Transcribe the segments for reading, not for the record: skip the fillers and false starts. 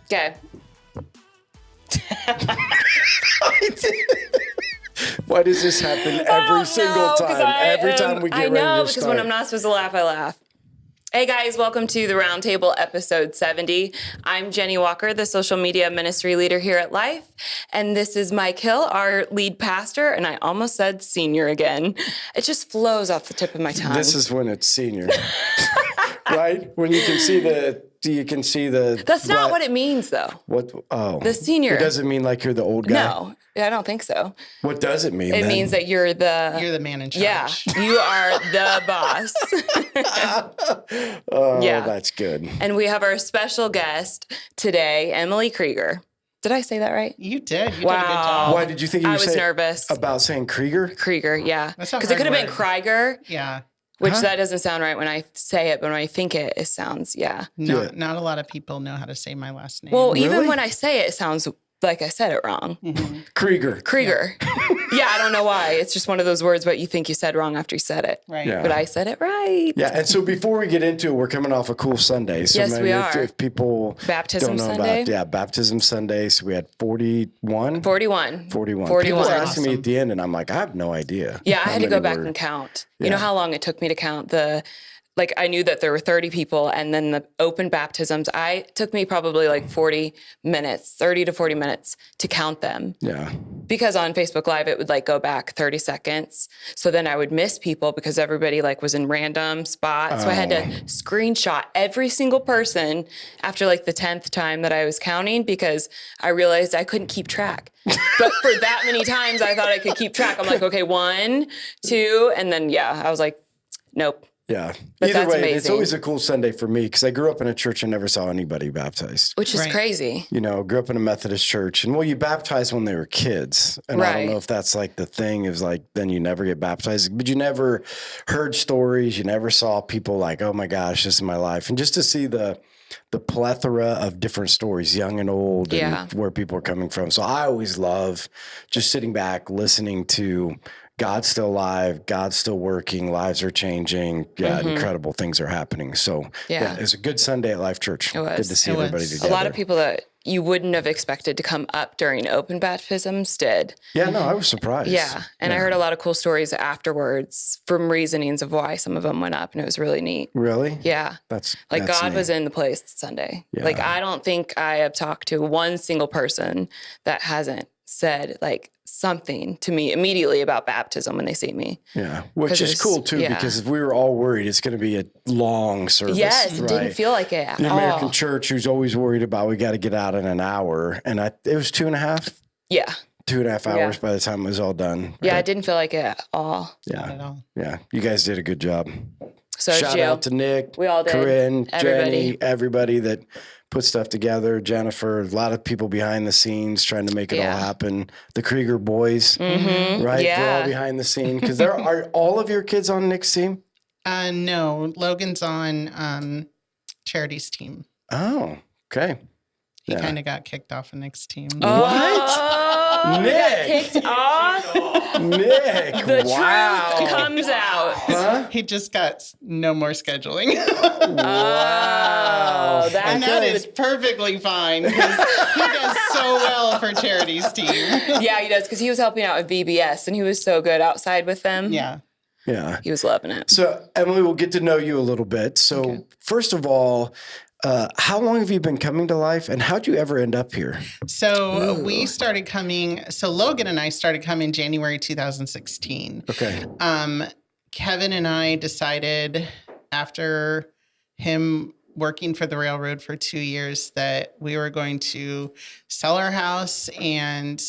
Okay. Why does this happen every single time? Every time we get ready to start. I know, because when I'm not supposed to laugh, I laugh. Hey guys, welcome to the RoundTable episode 70. I'm Jenny Walker, the social media ministry leader here at Life. And this is Mike Hill, our lead pastor. And I almost said senior again. It just flows off the tip of my tongue. This is when it's senior. Right? When you can see the... That's not what it means, though. What? Oh. The senior. It doesn't mean like you're the old guy? No, I don't think so. What does it mean, It means that you're the man in charge. Yeah, you are the boss. Oh, yeah. That's good. And we have our special guest today, Emily Kreiger. Did I say that right? You did. You did a good Wow. job. Why did you think you I was nervous about saying Kreiger? Kreiger, yeah. That's not Because it could have been word. Kreiger. Yeah. Which that doesn't sound right when I say it, but when I think it, it sounds, Not a lot of people know how to say my last name. Well, Really? even when I say it, it sounds like I said it wrong. Mm-hmm. Kreiger. Yeah, I don't know why. It's just one of those words, but you think you said wrong after you said it. Right. Yeah. But I said it right. Yeah, and so before we get into it, we're coming off a cool Sunday. So Yes, maybe we are. If people Baptism don't know Sunday? Baptism Sunday. So we had 41? 41. 41. 41. People were asking me Awesome. at the end, and I'm like, I have no idea. Yeah, I how had to go many back were. and count. Yeah. You know how long it took me to count I knew that there were 30 people, and then the open baptisms, took me probably like 30 to 40 minutes to count them. Yeah. Because on Facebook Live, it would like go back 30 seconds. So then I would miss people because everybody like was in random spots. So I had to screenshot every single person after like the 10th time that I was counting because I realized I couldn't keep track. But for that many times, I thought I could keep track. I'm like, okay, 1, 2, and then I was like, nope. Yeah. But Either that's way, amazing. it's always a cool Sunday for me because I grew up in a church and never saw anybody baptized. Which is Right. crazy. You know, grew up in a Methodist church, and you baptize when they were kids. And I don't Right. know if that's like the thing is like, then you never get baptized, but you never heard stories. You never saw people like, oh my gosh, this is my life. And just to see the plethora of different stories, young and old, and where people are coming from. So I always love just sitting back, listening to God's still alive, God's still working, lives are changing. Yeah, incredible things are happening. So it was a good Sunday at Life Church. It was. Good to see It was. everybody A together. A lot of people that you wouldn't have expected to come up during open baptisms did. Yeah, no, I was surprised. Yeah. And I heard a lot of cool stories afterwards from reasonings of why some of them went up, and it was really neat. Really? Yeah. That's God neat. was in the place Sunday. Yeah. Like, I don't think I have talked to one single person that hasn't said like something to me immediately about baptism when they see me. Yeah, which 'Cause is it's- cool too, yeah. because if we were all worried it's going to be a long service. Yes, it right? didn't feel like it at The American all. church, who's always worried about we got to get out in an hour, and it was 2.5 Yeah. 2.5 hours by the time it was all done. Yeah, But it didn't feel like it at all. Not at all. yeah, you guys did a good job. So Shout Jill, out to Nick, We all did. Corinne, Everybody. Jenny, everybody that put stuff together. Jennifer, a lot of people behind the scenes trying to make it all happen. The Kreiger boys, right? We're Yeah. all behind the scene because there are all of your kids on Nick's team. No, Logan's on Charity's team. Oh, okay. He kind of got kicked off of Nick's team. Oh, Nick! kicked off. Nick, The wow. truth comes out. Huh? He just got no more scheduling. Oh, And that is perfectly fine because he does so well for Charity's team. Yeah, he does, because he was helping out with VBS, and he was so good outside with them. Yeah. Yeah. He was loving it. So, Emily, we'll get to know you a little bit. So, first of all, how long have you been coming to Life, and how'd you ever end up here? So we started coming. So Logan and I started coming January 2016. Okay. Kevin and I decided after him working for the railroad for 2 years that we were going to sell our house and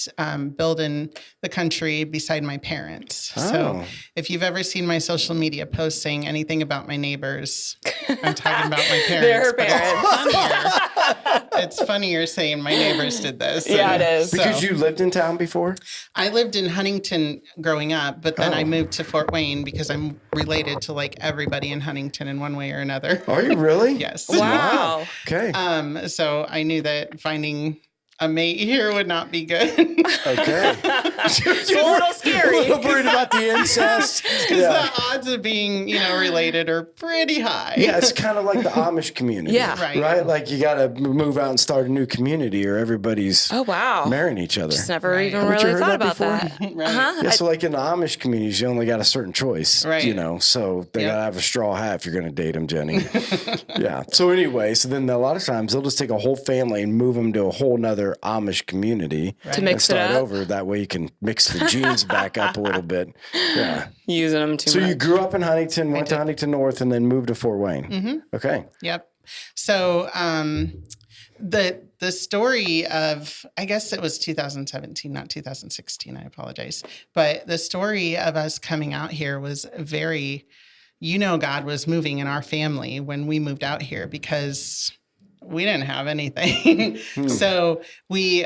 build in the country beside my parents. Oh. So if you've ever seen my social media posts saying anything about my neighbors, I'm talking about my parents. They're her but parents. it's funnier saying my neighbors did this. Yeah, it is. Because you lived in town before? I lived in Huntington growing up, but then I moved to Fort Wayne because I'm related to like everybody in Huntington in one way or another. Are you really? Yes. Wow. Okay. So I knew that finding a mate here would not be good. Okay. It's a little scary. A little worried about the incest. Because the odds of being, related are pretty high. Yeah, it's kind of like the Amish community. Yeah. Right? Like you got to move out and start a new community or everybody's marrying each other. Just never even Haven't you really heard thought that about before? that. Yeah, so like in the Amish communities, you only got a certain choice, so they got to have a straw hat if you're going to date them, Jenny. Yeah. So anyway, so then a lot of times they'll just take a whole family and move them to a whole nother Amish community to mix and it start up. over. That way you can mix the genes back up a little bit. Yeah. Using them too So much. you grew up in Huntington, went to Huntington North, and then moved to Fort Wayne. Mm-hmm. Okay. Yep. So the story of, I guess it was 2017, not 2016. I apologize. But the story of us coming out here was very, God was moving in our family when we moved out here because we didn't have anything. So we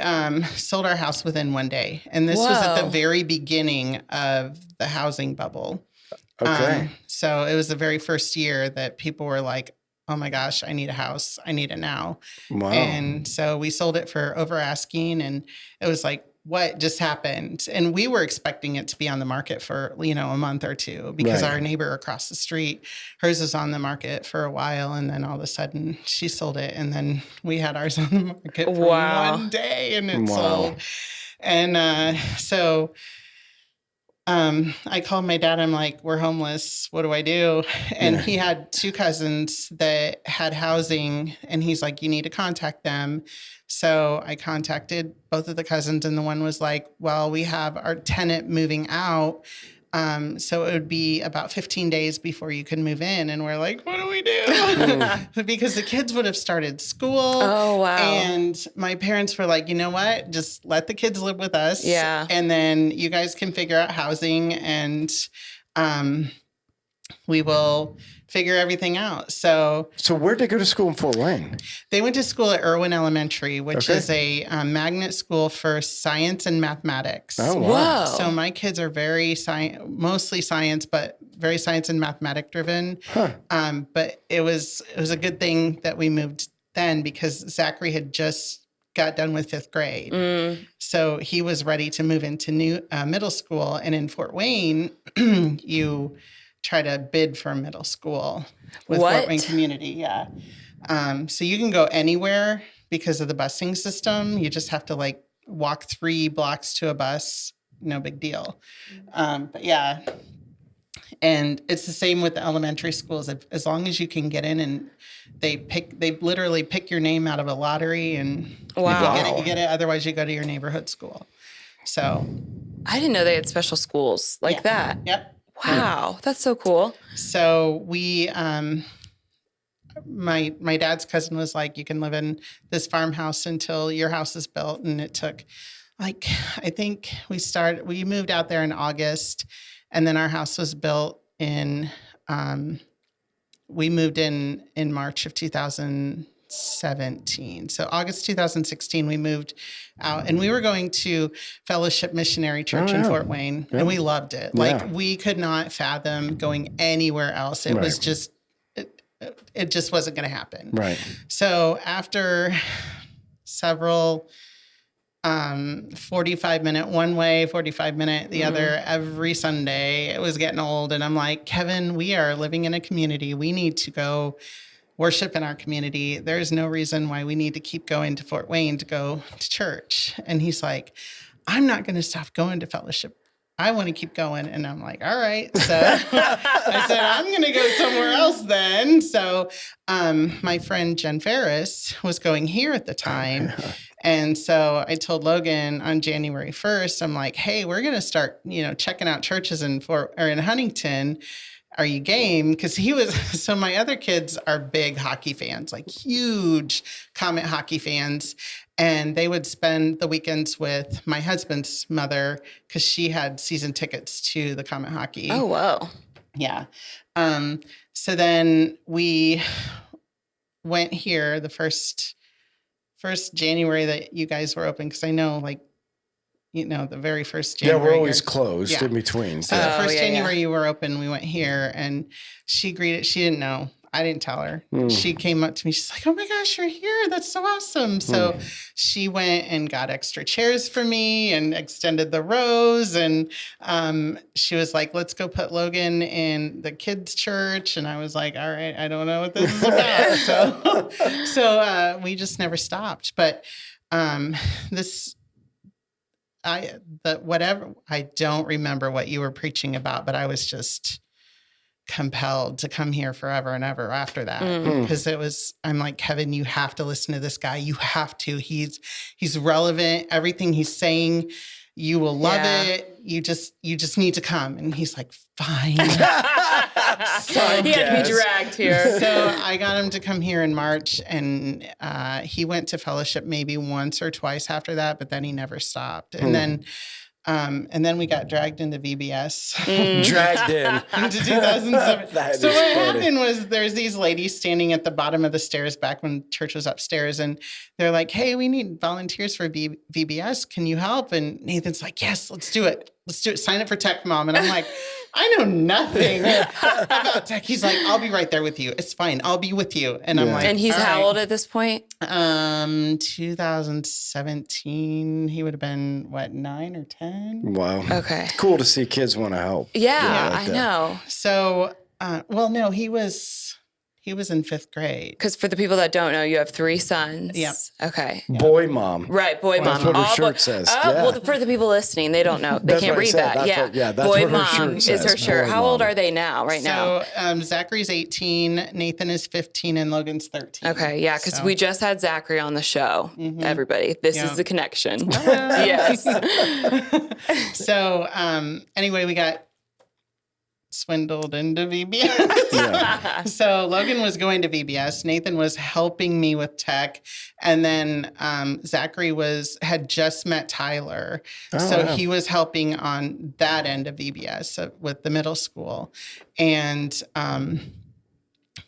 sold our house within one day. And this was at the very beginning of the housing bubble. Okay. So it was the very first year that people were like, oh my gosh, I need a house. I need it now. Wow. And so we sold it for over asking. And it was like, what just happened? And we were expecting it to be on the market for, a month or two because our neighbor across the street, hers was on the market for a while. And then all of a sudden she sold it. And then we had ours on the market for one day and it sold. And so I called my dad. I'm like, we're homeless. What do I do? And he had two cousins that had housing. And he's like, you need to contact them. So I contacted both of the cousins. And the one was like, well, we have our tenant moving out. So it would be about 15 days before you can move in. And we're like, what do we do? Because the kids would have started school. Oh, wow. And my parents were like, you know what? Just let the kids live with us. Yeah. And then you guys can figure out housing and we will figure everything out. So where'd they go to school in Fort Wayne? they went to school at Irwin Elementary, which is a magnet school for science and mathematics. Oh, wow. Whoa. So my kids are very mostly science, but very science and mathematic driven. Huh. But it was a good thing that we moved then because Zachary had just got done with 5th grade. So he was ready to move into new middle school. And in Fort Wayne, you try to bid for middle school with Fort Wayne Community. Yeah. So you can go anywhere because of the busing system. You just have to walk 3 blocks to a bus. No big deal. But yeah. And it's the same with the elementary schools. As long as you can get in and they literally pick your name out of a lottery and you get it. Otherwise you go to your neighborhood school. So I didn't know they had special schools like that. Yep. Wow. That's so cool. So we, my dad's cousin was like, you can live in this farmhouse until your house is built. And it took I think we moved out there in August and then our house was built in, we moved in March of 2017. So August 2016, we moved out and we were going to Fellowship Missionary Church in Fort Wayne and we loved it. We could not fathom going anywhere else. It was just, it just wasn't going to happen. Right. So after several 45-minute one way, 45-minute the other every Sunday, it was getting old. And I'm like, Kevin, we are living in a community. We need to go worship in our community. There's no reason why we need to keep going to Fort Wayne to go to church. And he's like, I'm not going to stop going to fellowship. I want to keep going. And I'm like, all right. So I said, I'm going to go somewhere else then. So my friend Jen Ferris was going here at the time. And so I told Logan on January 1st, I'm like, hey, we're going to start, checking out churches in Huntington. Are you game? Because so my other kids are big hockey fans, like huge Comet hockey fans. And they would spend the weekends with my husband's mother because she had season tickets to the Comet hockey. Oh, wow. Yeah. So then we went here the first January that you guys were open. Because I know the very first January. Yeah, we're always closed in between. So the first January you were open, we went here and she didn't know. I didn't tell her. She came up to me. She's like, oh my gosh, you're here. That's so awesome. So she went and got extra chairs for me and extended the rows. And she was like, let's go put Logan in the kids' church. And I was like, all right, I don't know what this is about. So we just never stopped. But I don't remember what you were preaching about, but I was just compelled to come here forever and ever after that. Because I'm like, Kevin, you have to listen to this guy. You have to. He's relevant. Everything he's saying, you will love it. You just need to come. And he's like, fine. He had to be dragged here. So I got him to come here in March, and he went to fellowship maybe once or twice after that, but then he never stopped. And then we got dragged into VBS. Dragged in. Into 2007. So what funny. happened was there's these ladies standing at the bottom of the stairs back when church was upstairs, and they're like, hey, we need volunteers for VBS. Can you help? And Nathan's like, yes, let's do it. Let's do it. Sign up for tech, Mom. And I'm like, I know nothing about tech. He's like, I'll be right there with you. It's fine. I'll be with you. And I'm like, and he's all how right. old at this point? 2017. He would have been, what, 9 or 10? Wow. Okay. Cool to see kids want to help. Yeah, like I that. know. So, no, he was in 5th grade. Because for the people that don't know, you have 3 sons. Yep. Okay. Boy mom. Right, boy mom. That's what her All shirt says. Oh, Yeah. well, for the people listening, they don't know. They That's can't what I read said. that. That's Yeah. that's Boy what her mom shirt is says. her shirt. Boy How old mom. are they now, right now? So Zachary's 18, Nathan is 15, and Logan's 13. Okay, yeah, because So- we just had Zachary on the show. Everybody, this Yeah. is the connection. Yes. So anyway, we got swindled into VBS. Yeah. So Logan was going to VBS. Nathan was helping me with tech. And then Zachary had just met Tyler. So wow. he was helping on that end of VBS with the middle school. And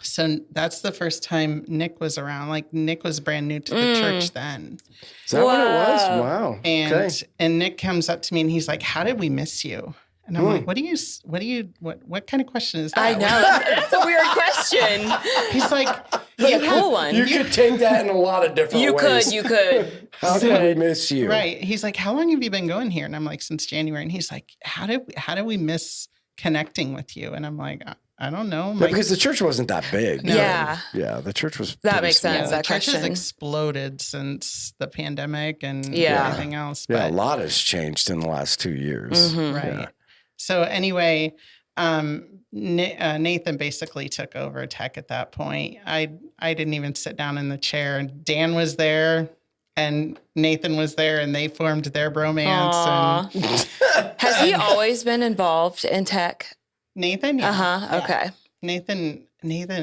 so that's the first time Nick was around. Like Nick was brand new to the church then. Is that what it was? Whoa. Wow. And Nick comes up to me and he's like, how did we miss you? And I'm like, what kind of question is that? I know. That's a weird question. He's like, A cool one. You could take that in a lot of different You ways. could. How did we miss you? right. He's like, how long have you been going here? And I'm like, since January. And he's like, how did we miss connecting with you? And I'm like, I don't know. Yeah, because the church wasn't that big. No. Yeah. Yeah, the church was That pretty makes small. sense. the that church has question. exploded since the pandemic and Yeah. everything else. Yeah, a But, lot has changed in the last 2 years. right. Yeah. So anyway, Nathan basically took over tech at that point. I didn't even sit down in the chair. Dan was there and Nathan was there, and they formed their bromance. Aw. And Has he always been involved in tech? Nathan, yeah. Yeah. Okay. Nathan,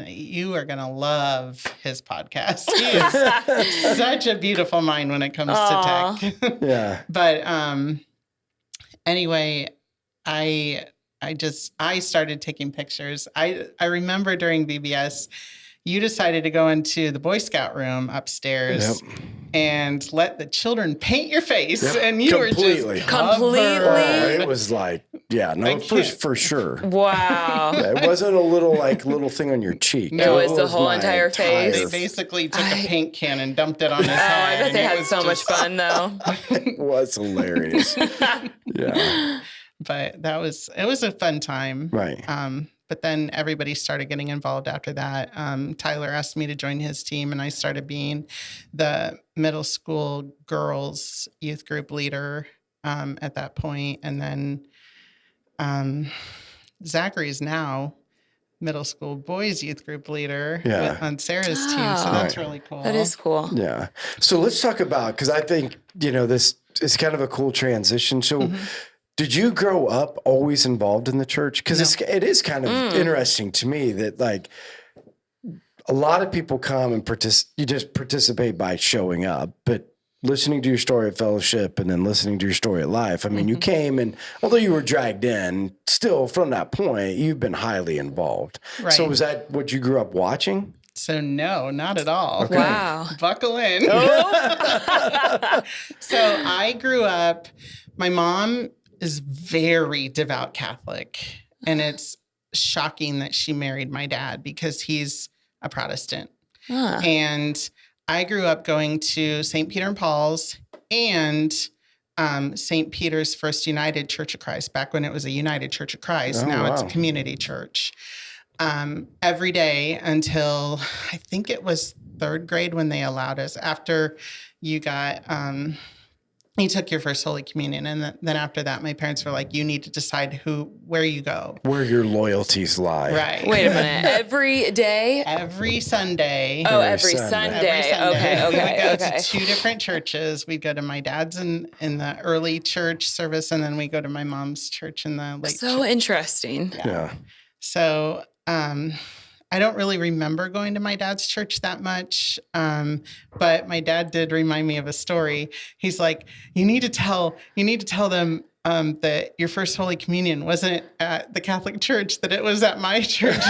you are gonna love his podcast. He is such a beautiful mind when it comes Aw. to tech. Yeah. But anyway, I started taking pictures. I remember during VBS, you decided to go into the Boy Scout room upstairs and let the children paint your face, and you Completely. were just Completely. Oh, covered. it was like, yeah, no, for sure. Wow. Yeah, it wasn't a little thing on your cheek. No, it was the whole my entire face. They basically took a paint can and dumped it on his head. I bet and they it had was so much just- fun, though. It was hilarious. Yeah. But it was a fun time. Right. But then everybody started getting involved after that. Tyler asked me to join his team, and I started being the middle school girls youth group leader at that point. And then Zachary's now middle school boys youth group leader on Sarah's team. So that's really cool. That is cool. Yeah. So let's talk about, because I think, this is kind of a cool transition. So did you grow up always involved in the church? Because it is kind of interesting to me that like a lot of people come and you just participate by showing up, but listening to your story at fellowship and then listening to your story at life. I mean, you came and although you were dragged in, still from that point, you've been highly involved. Right. So was that what you grew up watching? So no, not at all. Okay. Wow. Buckle in. So I grew up, my mom is very devout Catholic, and it's shocking that she married my dad because he's a Protestant. Ah. And I grew up going to St. Peter and Paul's and St. Peter's First United Church of Christ, back when it was a United Church of Christ. Oh, now it's a wow. community church. Every day until I think it was third grade when they allowed us. After you got, you took your first Holy Communion. And then after that, my parents were like, you need to decide where you go. Where your loyalties lie. Right. Wait a minute. Every day? Every Sunday. Oh, Every every Sunday. Sunday. Every Sunday. Okay. We would go Okay. to 2 different churches. We'd go to my dad's in the early church service, and then we go to my mom's church in the late So church. interesting. Yeah. So I don't really remember going to my dad's church that much, but my dad did remind me of a story. He's like, you need to tell them that your first Holy Communion wasn't at the Catholic Church, that it was at my church.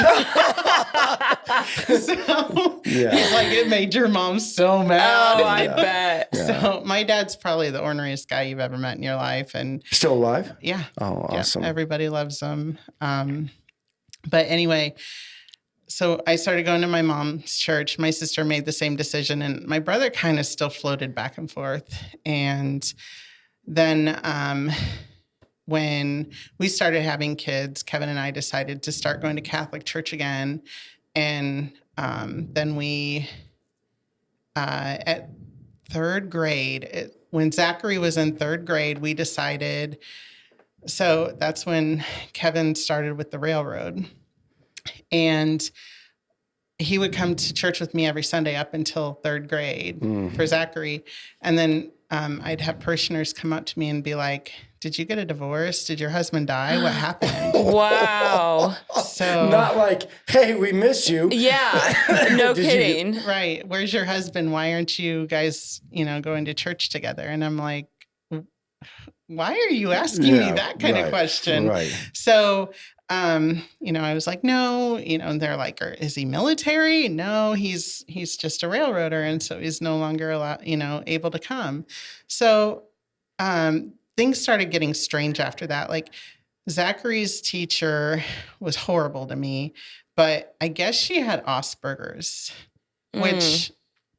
So he's like, it made your mom so mad. Oh, I bet. Yeah. So my dad's probably the orneriest guy you've ever met in your life. And Still alive? yeah. Oh, Yeah, awesome. everybody loves him. But anyway, so I started going to my mom's church. My sister made the same decision, and my brother kind of still floated back and forth. And then when we started having kids, Kevin and I decided to start going to Catholic church again. And then we, at third grade, when Zachary was in third grade, we decided, so that's when Kevin started with the railroad. And he would come to church with me every Sunday up until third grade for Zachary. And then I'd have parishioners come up to me and be like, did you get a divorce? Did your husband die? What happened? Wow. So Not like, hey, we miss you. Yeah. No Did you kidding. right. Where's your husband? Why aren't you guys, going to church together? And I'm like, why are you asking me that kind of question? Right. So, I was like, no, and they're like, is he military? No, he's just a railroader. And so he's no longer allowed, able to come. So, things started getting strange after that. Like Zachary's teacher was horrible to me, but I guess she had Asperger's, which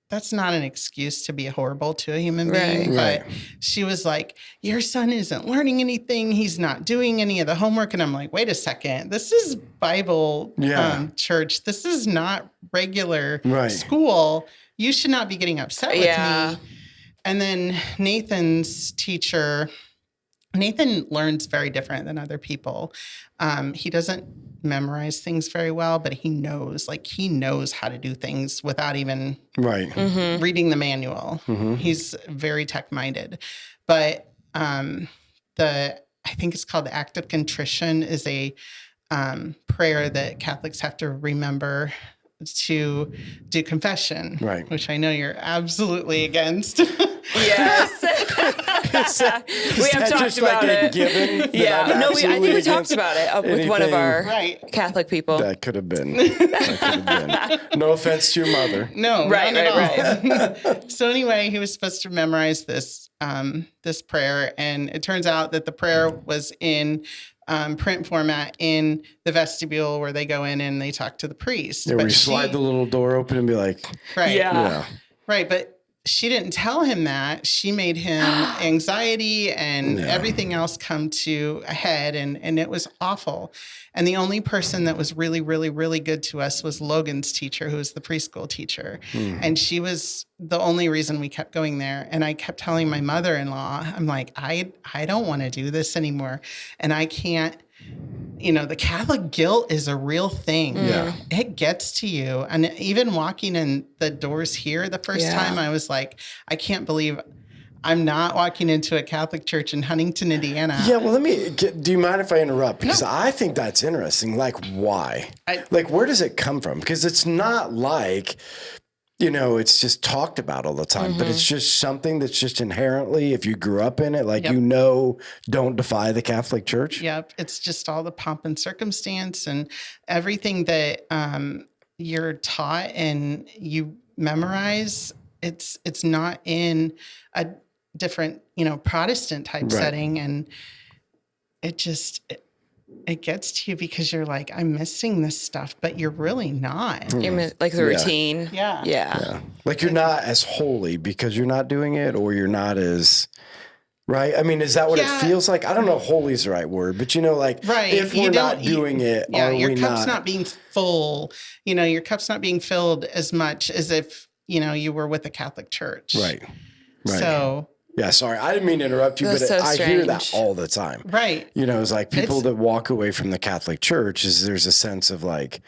that's not an excuse to be horrible to a human being. Right. But she was like, your son isn't learning anything. He's not doing any of the homework. And I'm like, wait a second. This is Bible church. This is not regular school. You should not be getting upset with me. And then Nathan's teacher, Nathan learns very different than other people. He doesn't memorize things very well, but he knows how to do things without even reading the manual. He's very tech-minded. But I think it's called the Act of Contrition is a prayer that Catholics have to remember to do confession, which I know you're absolutely against. Yes. We have talked about it. Yeah. No, I think we talked about it with one of our Catholic people. That could have been. No offense to your mother. No, right. So anyway, he was supposed to memorize this prayer, and it turns out that the prayer was in print format in the vestibule where they go in and they talk to the priest. Yeah, where you slide the little door open and be like, right. But she didn't tell him that. She made him anxiety and everything else come to a head, and it was awful. And the only person that was really, really, really good to us was Logan's teacher, who was the preschool teacher. And she was the only reason we kept going there. And I kept telling my mother-in-law, I'm like, I don't want to do this anymore. And I can't, the Catholic guilt is a real thing. Yeah. It gets to you. And even walking in the doors here the first time, I was like, I can't believe I'm not walking into a Catholic church in Huntington, Indiana. Yeah, well, do you mind if I interrupt? Because I think that's interesting. Like, why? Where does it come from? Because it's not like, it's just talked about all the time, but it's just something that's just inherently, if you grew up in it, don't defy the Catholic Church. Yep. It's just all the pomp and circumstance and everything that you're taught and you memorize. It's not in a different, Protestant type setting. And it just, it gets to you because you're like, I'm missing this stuff, but you're really not. Like the routine. Yeah. Yeah. Like you're not as holy because you're not doing it, or you're not as, right? I mean, is that what it feels like? I don't know if holy is the right word, but like if we're not doing it, are your we cup's not? not being full, your cup's not being filled as much as if, you were with the Catholic Church. Right. So. Yeah, sorry. I didn't mean to interrupt you, That's but so I hear that strange. all the time. Right. It's like people that walk away from the Catholic Church there's a sense of like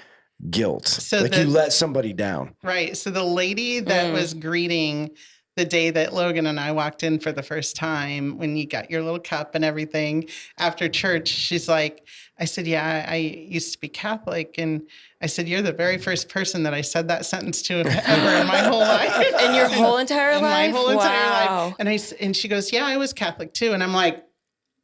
guilt. So like you let somebody down. Right. So the lady that was greeting the day that Logan and I walked in for the first time, when you got your little cup and everything after church, she's like, I said, yeah, I used to be Catholic. And I said, you're the very first person that I said that sentence to ever in my whole life. In your whole entire life? My whole entire life. And she goes, yeah, I was Catholic too. And I'm like,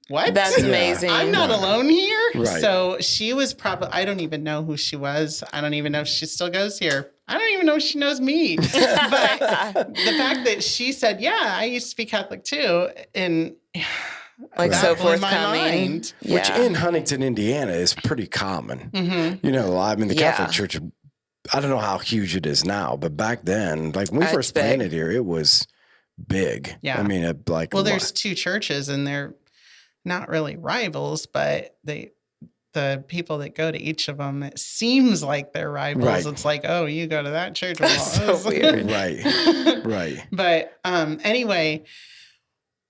what? That's amazing. I'm not alone here. Right. So she was probably, I don't even know who she was. I don't even know if she still goes here. I don't even know if she knows me. But the fact that she said, yeah, I used to be Catholic too. And like so forthcoming. Which in Huntington, Indiana is pretty common. Mm-hmm. I mean, the Catholic Church, I don't know how huge it is now, but back then, like when we first planted here, it was big. Yeah. I mean, there's two churches and they're not really rivals, but the people that go to each of them, it seems like they're rivals. Right. It's like, oh, you go to that church. That's so weird. Right. But anyway,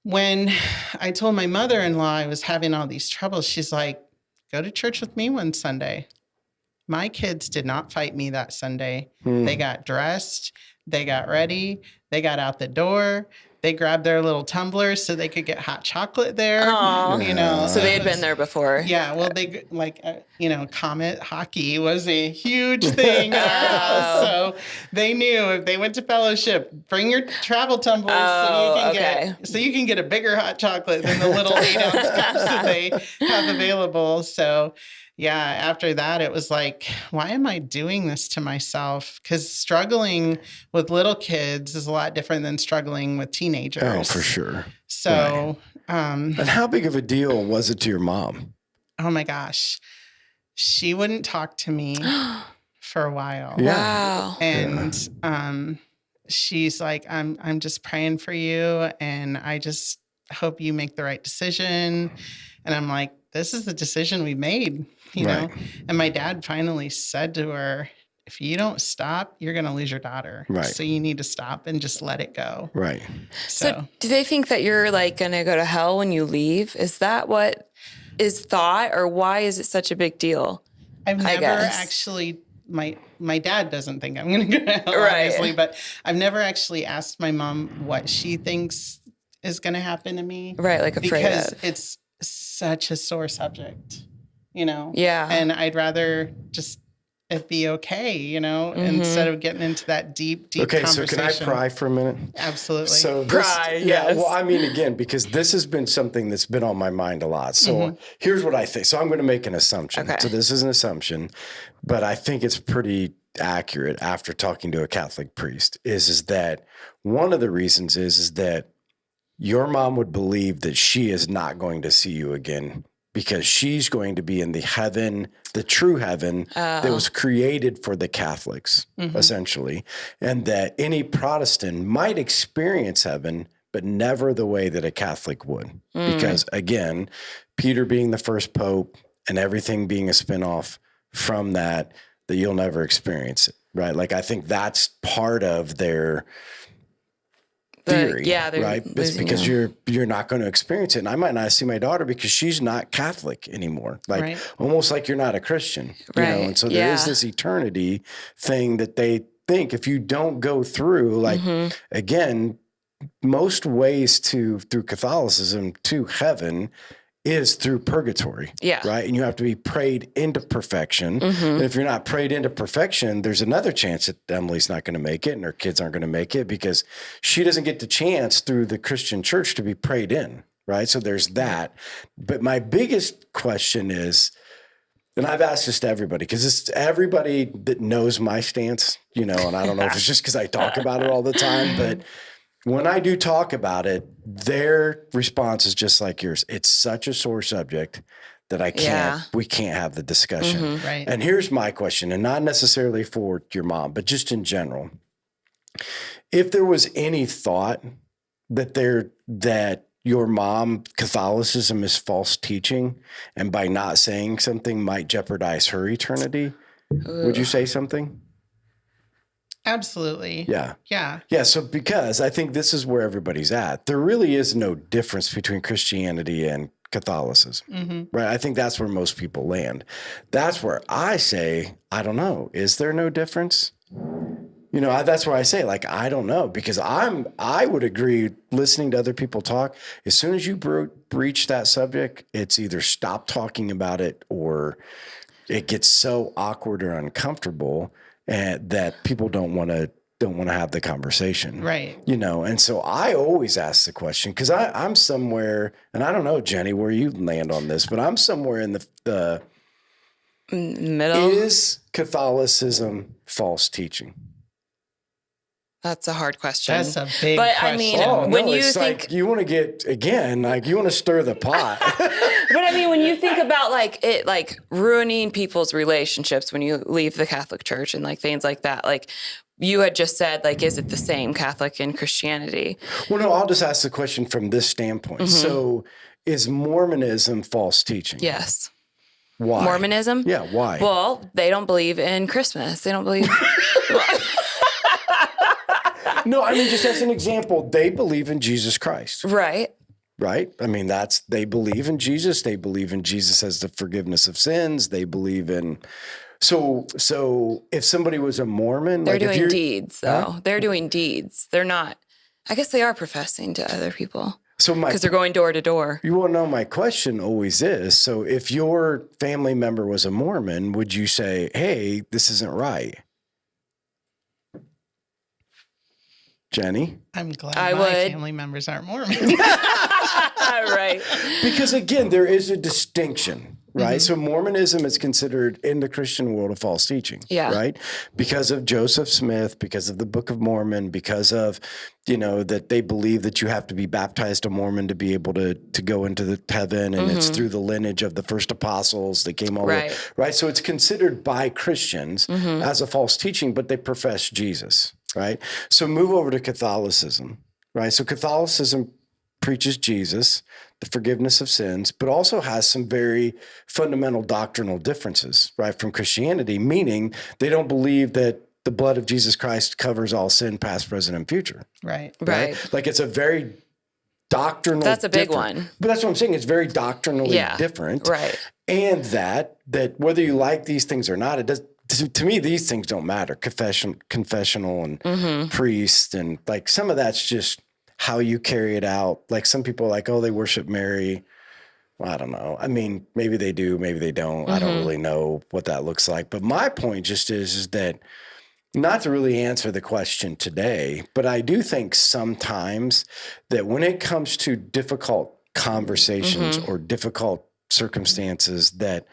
when I told my mother-in-law I was having all these troubles, she's like, go to church with me one Sunday. My kids did not fight me that Sunday. They got dressed. They got ready. They got out the door. They grabbed their little tumblers so they could get hot chocolate there. So they had been there before. Yeah. Well, they Comet hockey was a huge thing in our house. So they knew if they went to fellowship, bring your travel tumblers so you can get a bigger hot chocolate than the little 8-ounce cups that they have available. So yeah, after that, it was like, why am I doing this to myself? Because struggling with little kids is a lot different than struggling with teenagers. Oh, for sure. So, and how big of a deal was it to your mom? Oh my gosh. She wouldn't talk to me for a while. Yeah. Wow. And she's like, I'm just praying for you, and I just hope you make the right decision. And I'm like, this is the decision we made, you know? And my dad finally said to her, if you don't stop, you're going to lose your daughter. Right. So you need to stop and just let it go. Right. So do they think that you're like going to go to hell when you leave? Is that what is thought, or why is it such a big deal? I've never actually, my dad doesn't think I'm going to go to hell, obviously, but I've never actually asked my mom what she thinks is going to happen to me. Right. Like afraid because of. it's such a sore subject, you know? Yeah. And I'd rather just it be okay, you know, instead of getting into that deep conversation. So can I pry for a minute? Absolutely. So pry, yes. Well, I mean, again, because this has been something that's been on my mind a lot. So here's what I think. So I'm going to make an assumption. Okay. So this is an assumption, but I think it's pretty accurate after talking to a Catholic priest is that one of the reasons is that your mom would believe that she is not going to see you again because she's going to be in the heaven, the true heaven that was created for the Catholics, essentially, and that any Protestant might experience heaven, but never the way that a Catholic would. Because, again, Peter being the first pope and everything being a spinoff from that you'll never experience it, right? Like, I think that's part of their theory, right? It's because you're not going to experience it. And I might not see my daughter because she's not Catholic anymore. Like almost like you're not a Christian, you know? And so there is this eternity thing that they think if you don't go through, like again, most ways through Catholicism to heaven is through purgatory, right? And you have to be prayed into perfection. And if you're not prayed into perfection, there's another chance that Emily's not going to make it and her kids aren't going to make it because she doesn't get the chance through the Christian church to be prayed in, right? So there's that. But my biggest question is, and I've asked this to everybody because it's everybody that knows my stance, you know, and I don't know if it's just because I talk about it all the time, but when I do talk about it, their response is just like yours. It's such a sore subject that I can't, we can't have the discussion. Right. And here's my question, and not necessarily for your mom, but just in general. If there was any thought that your mom, Catholicism is false teaching, and by not saying something might jeopardize her eternity, would you say something? Absolutely. Yeah. Yeah. Yeah. So because I think this is where everybody's at. There really is no difference between Christianity and Catholicism, right? I think that's where most people land. That's where I say, I don't know. Is there no difference? You know, that's where I say, like, I don't know, because I would agree, listening to other people talk, as soon as you breach that subject, it's either stop talking about it or it gets so awkward or uncomfortable and that people don't want to have the conversation. Right. You know, and so I always ask the question, because I'm somewhere, and I don't know, Jenny, where you land on this, but I'm somewhere in the middle. Is Catholicism false teaching? That's a hard question. That's a big but question. I mean, When you it's think, like you want to get, again, like you want to stir the pot. but I mean, when you think about like it, like ruining people's relationships when you leave the Catholic Church and like things like that, like you had just said, like, is it the same Catholic and Christianity? Well, no, I'll just ask the question from this standpoint. So is Mormonism false teaching? Yes. Why? Mormonism? Yeah, why? Well, they don't believe in Christmas. They don't believe. No, I mean, just as an example, they believe in Jesus Christ. Right. Right? I mean, they believe in Jesus. They believe in Jesus as the forgiveness of sins. They believe in, so if somebody was a Mormon, They're like if doing you're, deeds, though. They're doing deeds. They're not, I guess they are professing to other people so because they're going door to door. You want to know my question always is, so if your family member was a Mormon, would you say, hey, this isn't right? Jenny? I'm glad I my would. family members aren't Mormon. Right. Because again, there is a distinction, right? So Mormonism is considered in the Christian world a false teaching, right? Because of Joseph Smith, because of the Book of Mormon, because of, you know, that they believe that you have to be baptized a Mormon to be able to go into the heaven, and it's through the lineage of the first apostles that came over, right? So it's considered by Christians as a false teaching, but they profess Jesus, right? So move over to Catholicism, right? So Catholicism preaches Jesus, the forgiveness of sins, but also has some very fundamental doctrinal differences, right, from Christianity, meaning they don't believe that the blood of Jesus Christ covers all sin, past, present, and future. Right. Like it's a very doctrinal. That's a big one. But that's what I'm saying. It's very doctrinally different. Right. And that whether you like these things or not, it does. To me, these things don't matter. Confessional and priest, and like some of that's just how you carry it out. Like some people are like, oh, they worship Mary. Well, I don't know. I mean, maybe they do, maybe they don't. I don't really know what that looks like. But my point just is that, not to really answer the question today, but I do think sometimes that when it comes to difficult conversations or difficult circumstances, that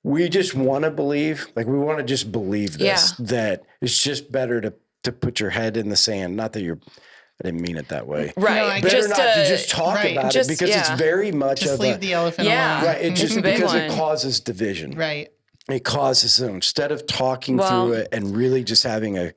we just want to believe, like we want to just believe this, that it's just better to put your head in the sand. Not that I didn't mean it that way. Right. No, I Better just, not to just talk about it, because it's very much just of leave the elephant alone. right. It just, a big because one. it causes division. Right. It causes, so instead of talking through it and really just having a.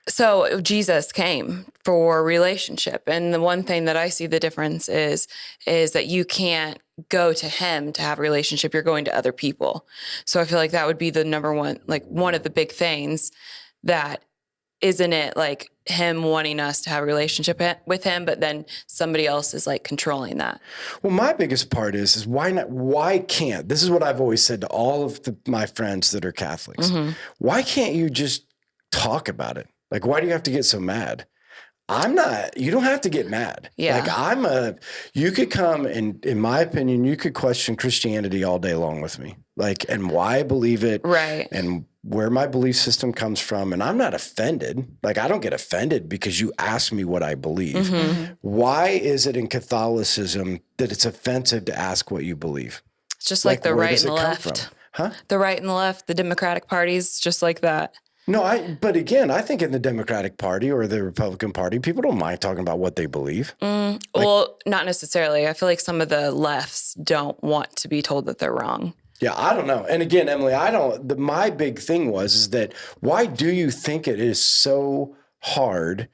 So Jesus came for relationship. And the one thing that I see the difference is that you can't go to him to have a relationship. You're going to other people. So I feel like that would be the number one, like one of the big things that isn't it like him wanting us to have a relationship with him, but then somebody else is like controlling that. Well, my biggest part is why not? Why can't? This is what I've always said to all of my friends that are Catholics. Why can't you just talk about it? Like, why do you have to get so mad? You don't have to get mad. Like you could come and, in my opinion, you could question Christianity all day long with me. Like, and why I believe it. Right. And where my belief system comes from. And I'm not offended. Like, I don't get offended because you ask me what I believe. Why is it in Catholicism that it's offensive to ask what you believe? It's just like the where right does and the it come left. from? Huh? The right and the left, the Democratic parties, just like that. No, but again, I think in the Democratic Party or the Republican Party, people don't mind talking about what they believe. Well, not necessarily. I feel like some of the lefts don't want to be told that they're wrong. Yeah, I don't know. And again, Emily, my big thing is that why do you think it is so hard,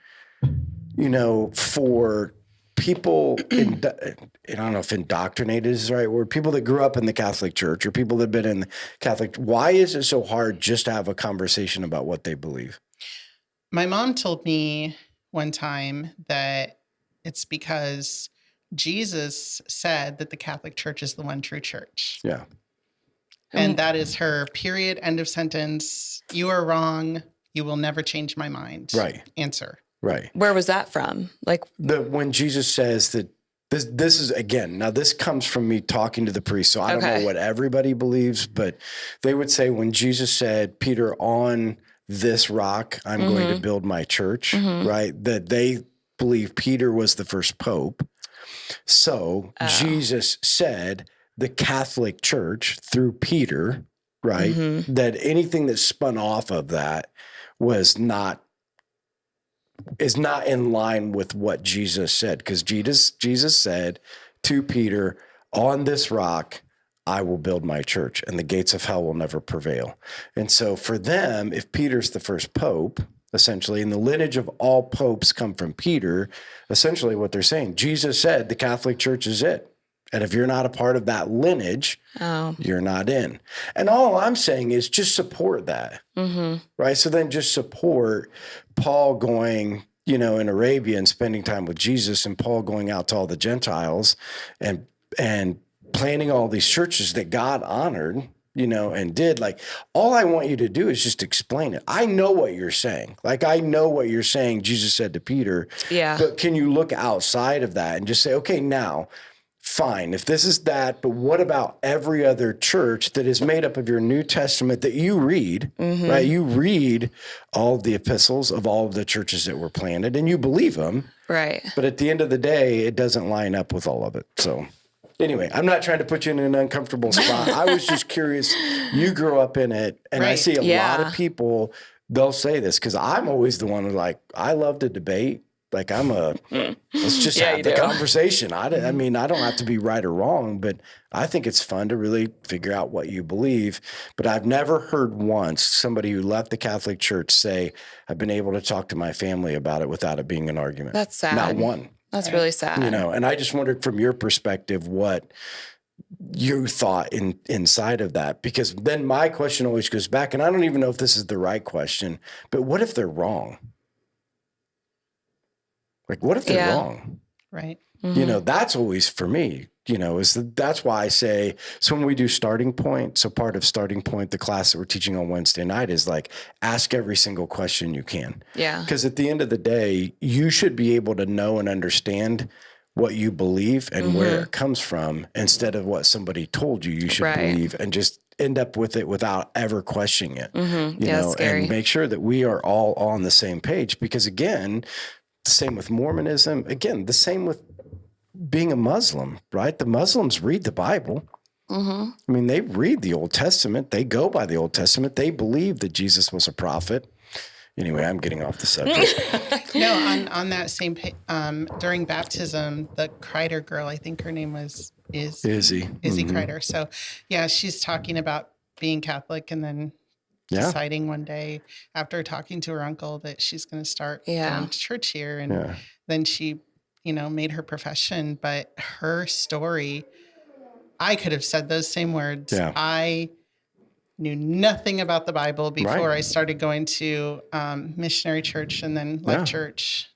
for people, I don't know if indoctrinated is the right word, people that grew up in the Catholic Church or people that have been in the Catholic, why is it so hard just to have a conversation about what they believe? My mom told me one time that it's because Jesus said that the Catholic Church is the one true church. Yeah. And that is her period, end of sentence. You are wrong. You will never change my mind. Right. Answer. Right. Where was that from? Like when Jesus says that this is, again, now this comes from me talking to the priest, so I don't know what everybody believes, but they would say when Jesus said, Peter, on this rock, I'm going to build my church, right? That they believe Peter was the first pope. So Jesus said the Catholic Church through Peter, right? That anything that spun off of that is not in line with what Jesus said, because Jesus said to Peter, on this rock, I will build my church and the gates of hell will never prevail. And so for them, if Peter's the first pope, essentially, and the lineage of all popes come from Peter, essentially what they're saying, Jesus said the Catholic Church is it. And if you're not a part of that lineage, you're not in. And all I'm saying is just support that, right? So then just support Paul going, in Arabia and spending time with Jesus, and Paul going out to all the Gentiles and planting all these churches that God honored, and did. Like, all I want you to do is just explain it. I know what you're saying. Like, I know what you're saying Jesus said to Peter. Yeah. But can you look outside of that and just say, okay, now, fine, if this is that, but what about every other church that is made up of your New Testament that you read, right? You read all of the epistles of all of the churches that were planted and you believe them. Right. But at the end of the day, it doesn't line up with all of it. So anyway, I'm not trying to put you in an uncomfortable spot. I was just curious. You grew up in it, and I see a lot of people, they'll say this, because I'm always the one who's like, I love to debate. Like let's just have the conversation. I mean, I don't have to be right or wrong, but I think it's fun to really figure out what you believe. But I've never heard once somebody who left the Catholic Church say, I've been able to talk to my family about it without it being an argument. That's sad. Not one. That's really sad. And I just wondered from your perspective what you thought inside of that, because then my question always goes back, and I don't even know if this is the right question, but what if they're wrong? Like, what if they're wrong? Right. That's always for me, that's why I say, so when we do Starting Point, so part of Starting Point, the class that we're teaching on Wednesday night, is like, ask every single question you can. Yeah. Because at the end of the day, you should be able to know and understand what you believe and where it comes from, instead of what somebody told you should believe, and just end up with it without ever questioning it, and make sure that we are all on the same page. Because again, the same with Mormonism. Again, the same with being a Muslim, right? The Muslims read the Bible. I mean, they read the Old Testament. They go by the Old Testament. They believe that Jesus was a prophet. Anyway, I'm getting off the subject. No, on that same during baptism, the Kreiger girl, I think her name was Izzy Kreiger. So, yeah, she's talking about being Catholic, and then deciding one day after talking to her uncle that she's going to start going to church here. And then she, made her profession. But her story, I could have said those same words. Yeah. I knew nothing about the Bible before I started going to missionary church and then left church.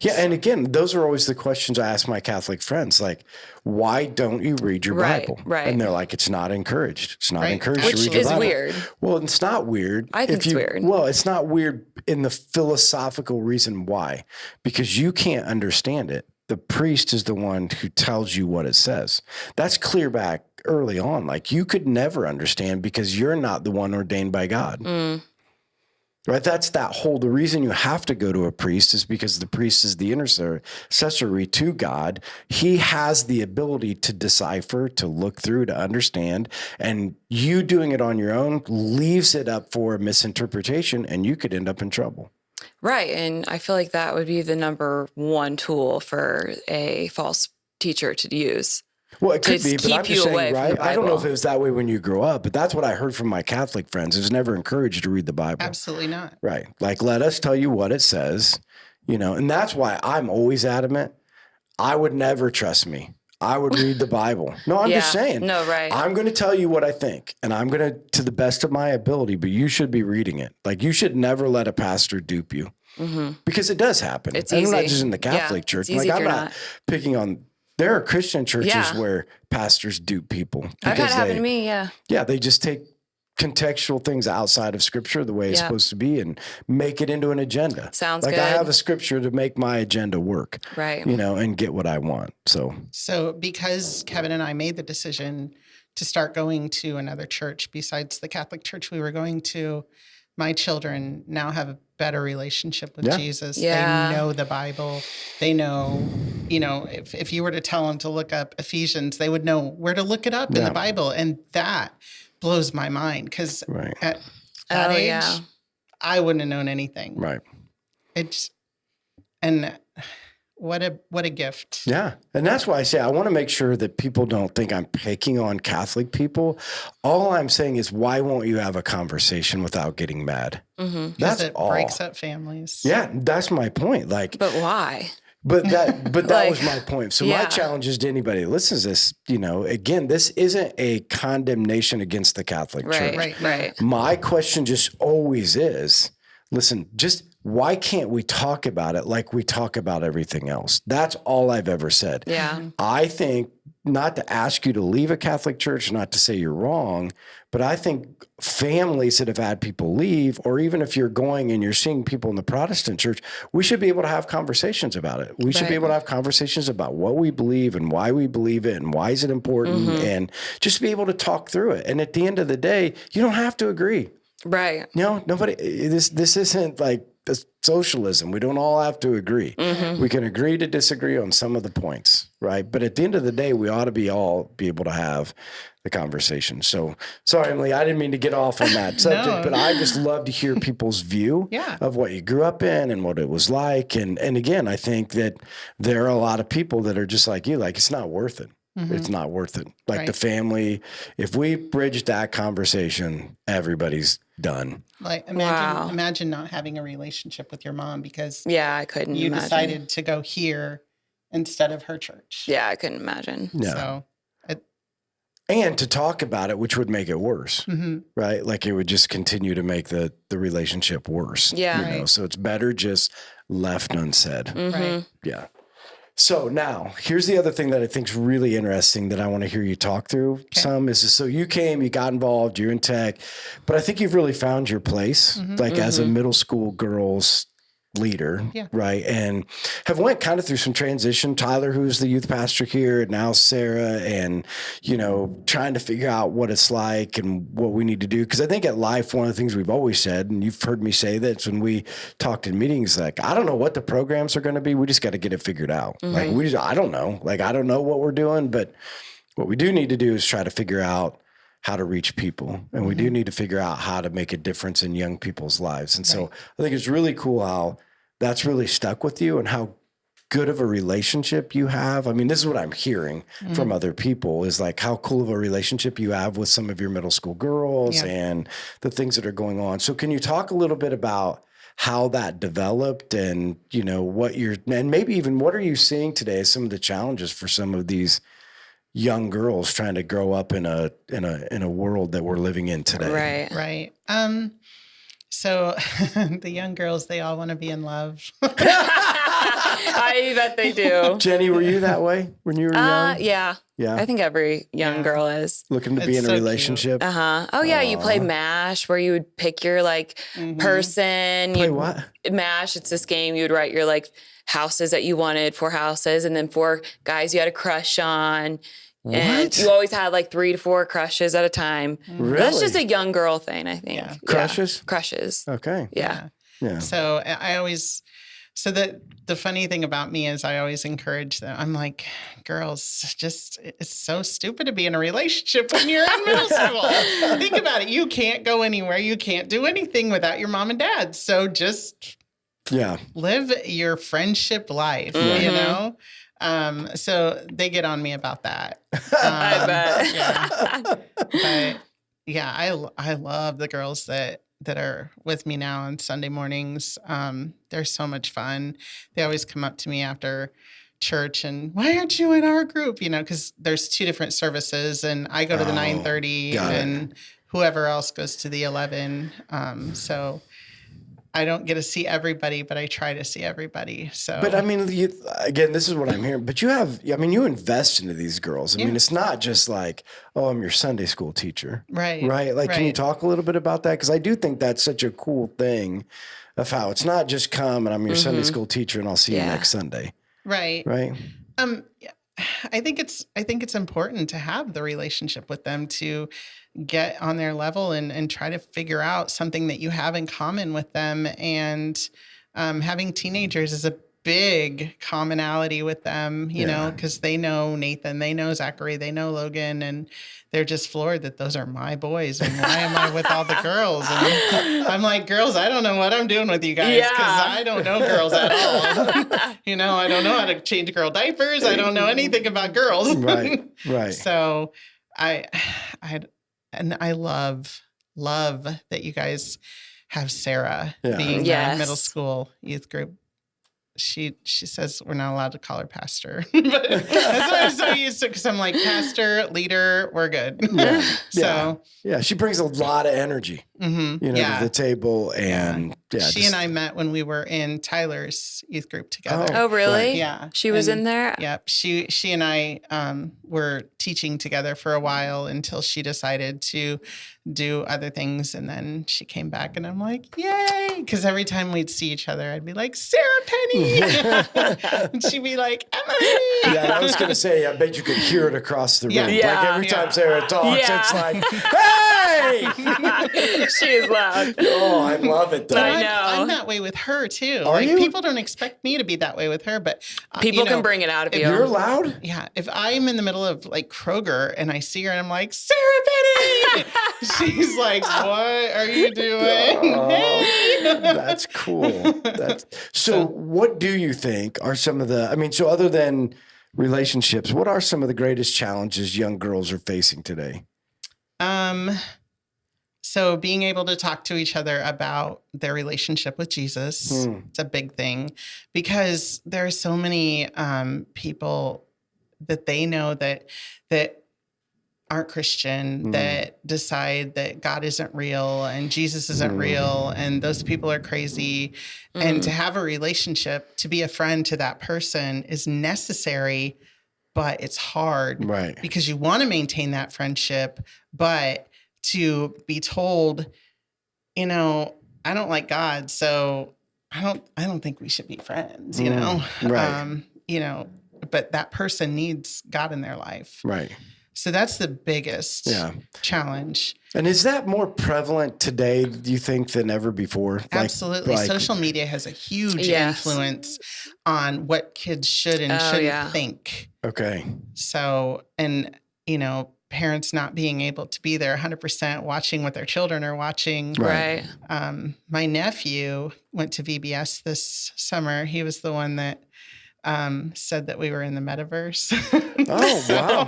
Yeah, and again, those are always the questions I ask my Catholic friends, like, why don't you read your Bible? Right. And they're like, it's not encouraged. It's not encouraged to read your Bible. Which is weird. Well, it's not weird. I think it's weird. Well, it's not weird in the philosophical reason why, because you can't understand it. The priest is the one who tells you what it says. That's clear back early on. Like, you could never understand because you're not the one ordained by God. Right? That's that whole, the reason you have to go to a priest is because the priest is the intercessory to God. He has the ability to decipher, to look through, to understand, and you doing it on your own leaves it up for misinterpretation, and you could end up in trouble. Right. And I feel like that would be the number one tool for a false teacher to use. Well, it could to be, but keep I'm you just away saying, from the right? I don't know if Bible. it was that way when you grew up, but that's what I heard from my Catholic friends. It was never encouraged to read the Bible. Absolutely not. Right. Like, let us tell you what it says, and that's why I'm always adamant. I would never trust me. I would read the Bible. No, I'm just saying. No, right. I'm going to tell you what I think, and I'm going to the best of my ability, but you should be reading it. Like, you should never let a pastor dupe you because it does happen. It's and easy. not just in the Catholic Church. It's easy Like, if I'm you're not picking on, there are Christian churches where pastors dupe people. I've had it happen to me, yeah. Yeah, they just take contextual things outside of scripture the way it's supposed to be and make it into an agenda. Sounds like good. I have a scripture to make my agenda work. Right. And get what I want. So because Kevin and I made the decision to start going to another church besides the Catholic church we were going to, my children now have a better relationship with Jesus. Yeah. They know the Bible. They know, if you were to tell them to look up Ephesians, they would know where to look it up in the Bible. And that blows my mind because at that age, I wouldn't have known anything. Right. And what a gift. Yeah. And that's why I say I want to make sure that people don't think I'm picking on Catholic people. All I'm saying is, why won't you have a conversation without getting mad? Mm-hmm. That's it all. Breaks up families. Yeah, that's my point. Like, but why? But that was my point. So my challenge is to anybody that listens to this, again, this isn't a condemnation against the Catholic Church. Right. My question just always is, listen, just why can't we talk about it like we talk about everything else? That's all I've ever said. Yeah. I think, not to ask you to leave a Catholic church, not to say you're wrong, but I think families that have had people leave, or even if you're going and you're seeing people in the Protestant church, we should be able to have conversations about it. We should be able to have conversations about what we believe and why we believe it and why is it important, and just be able to talk through it. And at the end of the day, you don't have to agree. Right. Nobody, this isn't like socialism. We don't all have to agree. We can agree to disagree on some of the points, right? But at the end of the day, we ought to be able to have the conversation. So sorry, Emily, I didn't mean to get off on that subject, but I just love to hear people's view of what you grew up in and what it was like. And again, I think that there are a lot of people that are just like you, like, it's not worth it. It's not worth it. Like the family, if we bridge that conversation, everybody's done. Like imagine not having a relationship with your mom because I couldn't you imagine. Decided to go here instead of her church. Yeah, I couldn't imagine. Yeah. So and to talk about it, which would make it worse, right? Like it would just continue to make the relationship worse. Yeah. So it's better just left unsaid. Right. Yeah. So now here's the other thing that I think is really interesting that I want to hear you talk through some is, so you came, you got involved, you're in tech, but I think you've really found your place, like as a middle school girls leader, right? And have went kind of through some transition. Tyler, who's the youth pastor here, and now Sarah, and, trying to figure out what it's like and what we need to do. Because I think at Life, one of the things we've always said, and you've heard me say that when we talked in meetings, like, I don't know what the programs are going to be. We just got to get it figured out. Like, I don't know. Like, I don't know what we're doing, but what we do need to do is try to figure out how to reach people. And we do need to figure out how to make a difference in young people's lives. And so I think it's really cool how that's really stuck with you and how good of a relationship you have. I mean, this is what I'm hearing from other people is like how cool of a relationship you have with some of your middle school girls and the things that are going on. So can you talk a little bit about how that developed and, and maybe even what are you seeing today as some of the challenges for some of these young girls trying to grow up in a world that we're living in today? Right. So the young girls, they all want to be in love. I bet they do. Jenny, were you that way when you were young? Yeah. Yeah. I think every young girl is. Looking to be in a relationship. Oh yeah. You play MASH where you would pick your person. Play what? MASH. It's this game. You would write your houses that you wanted, 4 houses, and then 4 guys you had a crush on. And you always had like 3 to 4 crushes at a time. Really? That's just a young girl thing, I think. Yeah. Crushes? Crushes. Okay. Yeah. So the funny thing about me is I always encourage them. I'm like, girls, it's so stupid to be in a relationship when you're in middle school. Think about it. You can't go anywhere. You can't do anything without your mom and dad. So just live your friendship life, you know? So they get on me about that. I bet. But yeah, I love the girls that are with me now on Sunday mornings. They're so much fun. They always come up to me after church and, why aren't you in our group? You know, because there's 2 different services, and I go to the 9:30 and whoever else goes to the 11. So I don't get to see everybody, but I try to see everybody. So, but I mean, again, this is what I'm hearing. But you invest into these girls. I mean, it's not just like, oh, I'm your Sunday school teacher, right? Like, can you talk a little bit about that? Because I do think that's such a cool thing of how it's not just come and I'm your Sunday school teacher and I'll see you next Sunday, right? Right. I think it's important to have the relationship with them, to get on their level and try to figure out something that you have in common with them. And having teenagers is a big commonality with them, you know, because they know Nathan, they know Zachary, they know Logan, and they're just floored that those are my boys. And why am I with all the girls? And I'm like, girls, I don't know what I'm doing with you guys, because I don't know girls at all. You know, I don't know how to change girl diapers. I don't know anything about girls. Right. So I love that you guys have Sarah being my middle school youth group. She says we're not allowed to call her pastor, but that's what I'm so used to, because I'm like, pastor, leader, we're good. So she brings a lot of energy, you know, to the table, and she and I met when we were in Tyler's youth group together. Oh, really? Right. Yeah, she was in there. Yep. She and I were teaching together for a while until she decided to do other things, and then she came back, and I'm like, yay! Because every time we'd see each other, I'd be like, Sarah Penny. And she'd be like, Emily. Yeah, I was going to say, I bet you could hear it across the room. Like every time Sarah talks, it's like, hey! She is loud. Oh, I love it, though. I know. I'm that way with her, too. Are you? People don't expect me to be that way with her, but people can bring it out of you. You're loud? Yeah. If I'm in the middle of like Kroger and I see her and I'm like, Sarah Penny, she's like, what are you doing? Hey. That's cool. So what do you think are some of so other than relationships, what are some of the greatest challenges young girls are facing today? So being able to talk to each other about their relationship with Jesus, it's a big thing, because there are so many people that they know that aren't Christian, that decide that God isn't real and Jesus isn't real, and those people are crazy. And to have a relationship, to be a friend to that person is necessary, but it's hard, right? Because you want to maintain that friendship, but to be told, you know, I don't like God, so I don't think we should be friends, you know? Right. You know, but that person needs God in their life. Right. So that's the biggest challenge. And is that more prevalent today, do you think, than ever before? Absolutely. Social media has a huge influence on what kids should and shouldn't think. Okay. So, and, you know, parents not being able to be there 100% watching what their children are watching. Right. My nephew went to VBS this summer. He was the one that said that we were in the metaverse. Oh, wow.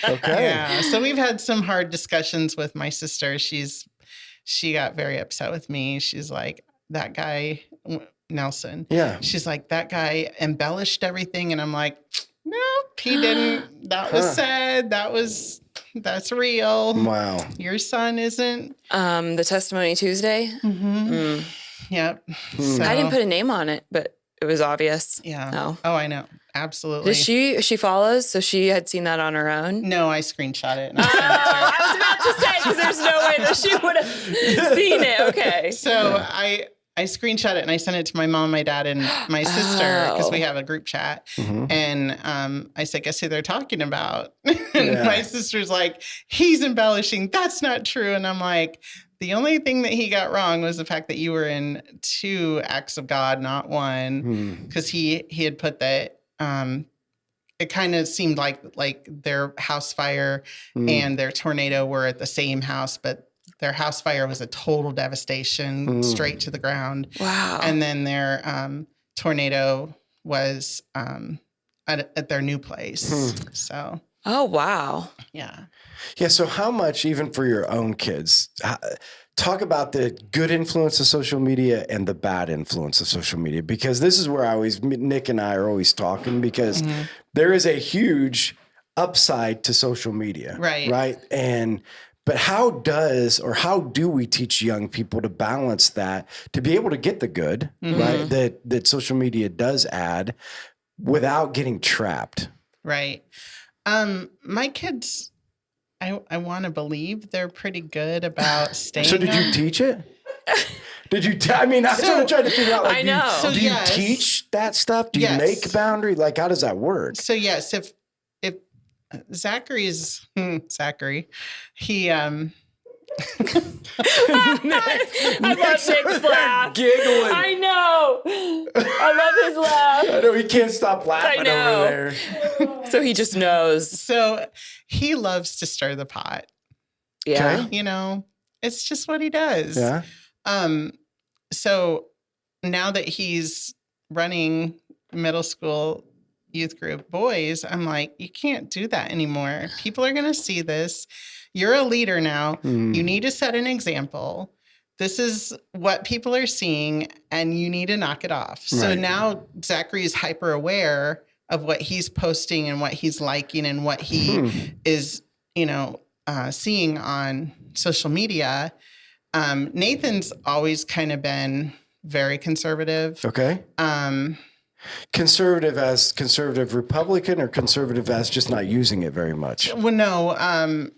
Okay. Yeah. So we've had some hard discussions with my sister. She got very upset with me. She's like, that guy, Nelson. Yeah. She's like, that guy embellished everything. And I'm like, no, he didn't. That was said. That's real. Wow. Your son isn't. The Testimony Tuesday. Mm-hmm. Yep. So, I didn't put a name on it, but it was obvious. Yeah. No. Oh, I know. Absolutely. Did she follows? So she had seen that on her own? No, I screenshot it. And I I was about to say, because there's no way that she would have seen it. Okay. So I I screenshot it and I sent it to my mom, my dad, and my sister because we have a group chat. And I said, guess who they're talking about? And my sister's like, he's embellishing. That's not true. And I'm like, the only thing that he got wrong was the fact that you were in 2 acts of God, not one. Because he had put that it kind of seemed like their house fire and their tornado were at the same house, but their house fire was a total devastation, straight to the ground. Wow. And then their tornado was at their new place. So. Oh, wow. Yeah. Yeah. So how much, even for your own kids, talk about the good influence of social media and the bad influence of social media, because this is where Nick and I are always talking, because there is a huge upside to social media. Right. But how do we teach young people to balance that, to be able to get the good, right, that social media does add without getting trapped? Right. My kids, I want to believe they're pretty good about staying. So did you teach it? Did you? I mean, I'm sort of trying to figure out. Like, I know. Do you teach that stuff? Do you make boundary? Like, how does that work? So yes, if Zachary, he I love Nick's laugh. Giggling. I know. I love his laugh. I know he can't stop laughing over there. So he just knows. So he loves to stir the pot. Yeah. You know, it's just what he does. Yeah. So now that he's running middle school youth group boys, I'm like, you can't do that anymore. People are going to see this. You're a leader now. You need to set an example. This is what people are seeing, and you need to knock it off. Right. So now Zachary is hyper aware of what he's posting and what he's liking and what he is, seeing on social media. Nathan's always kind of been very conservative. Okay. Conservative as conservative Republican, or conservative as just not using it very much? Well, no.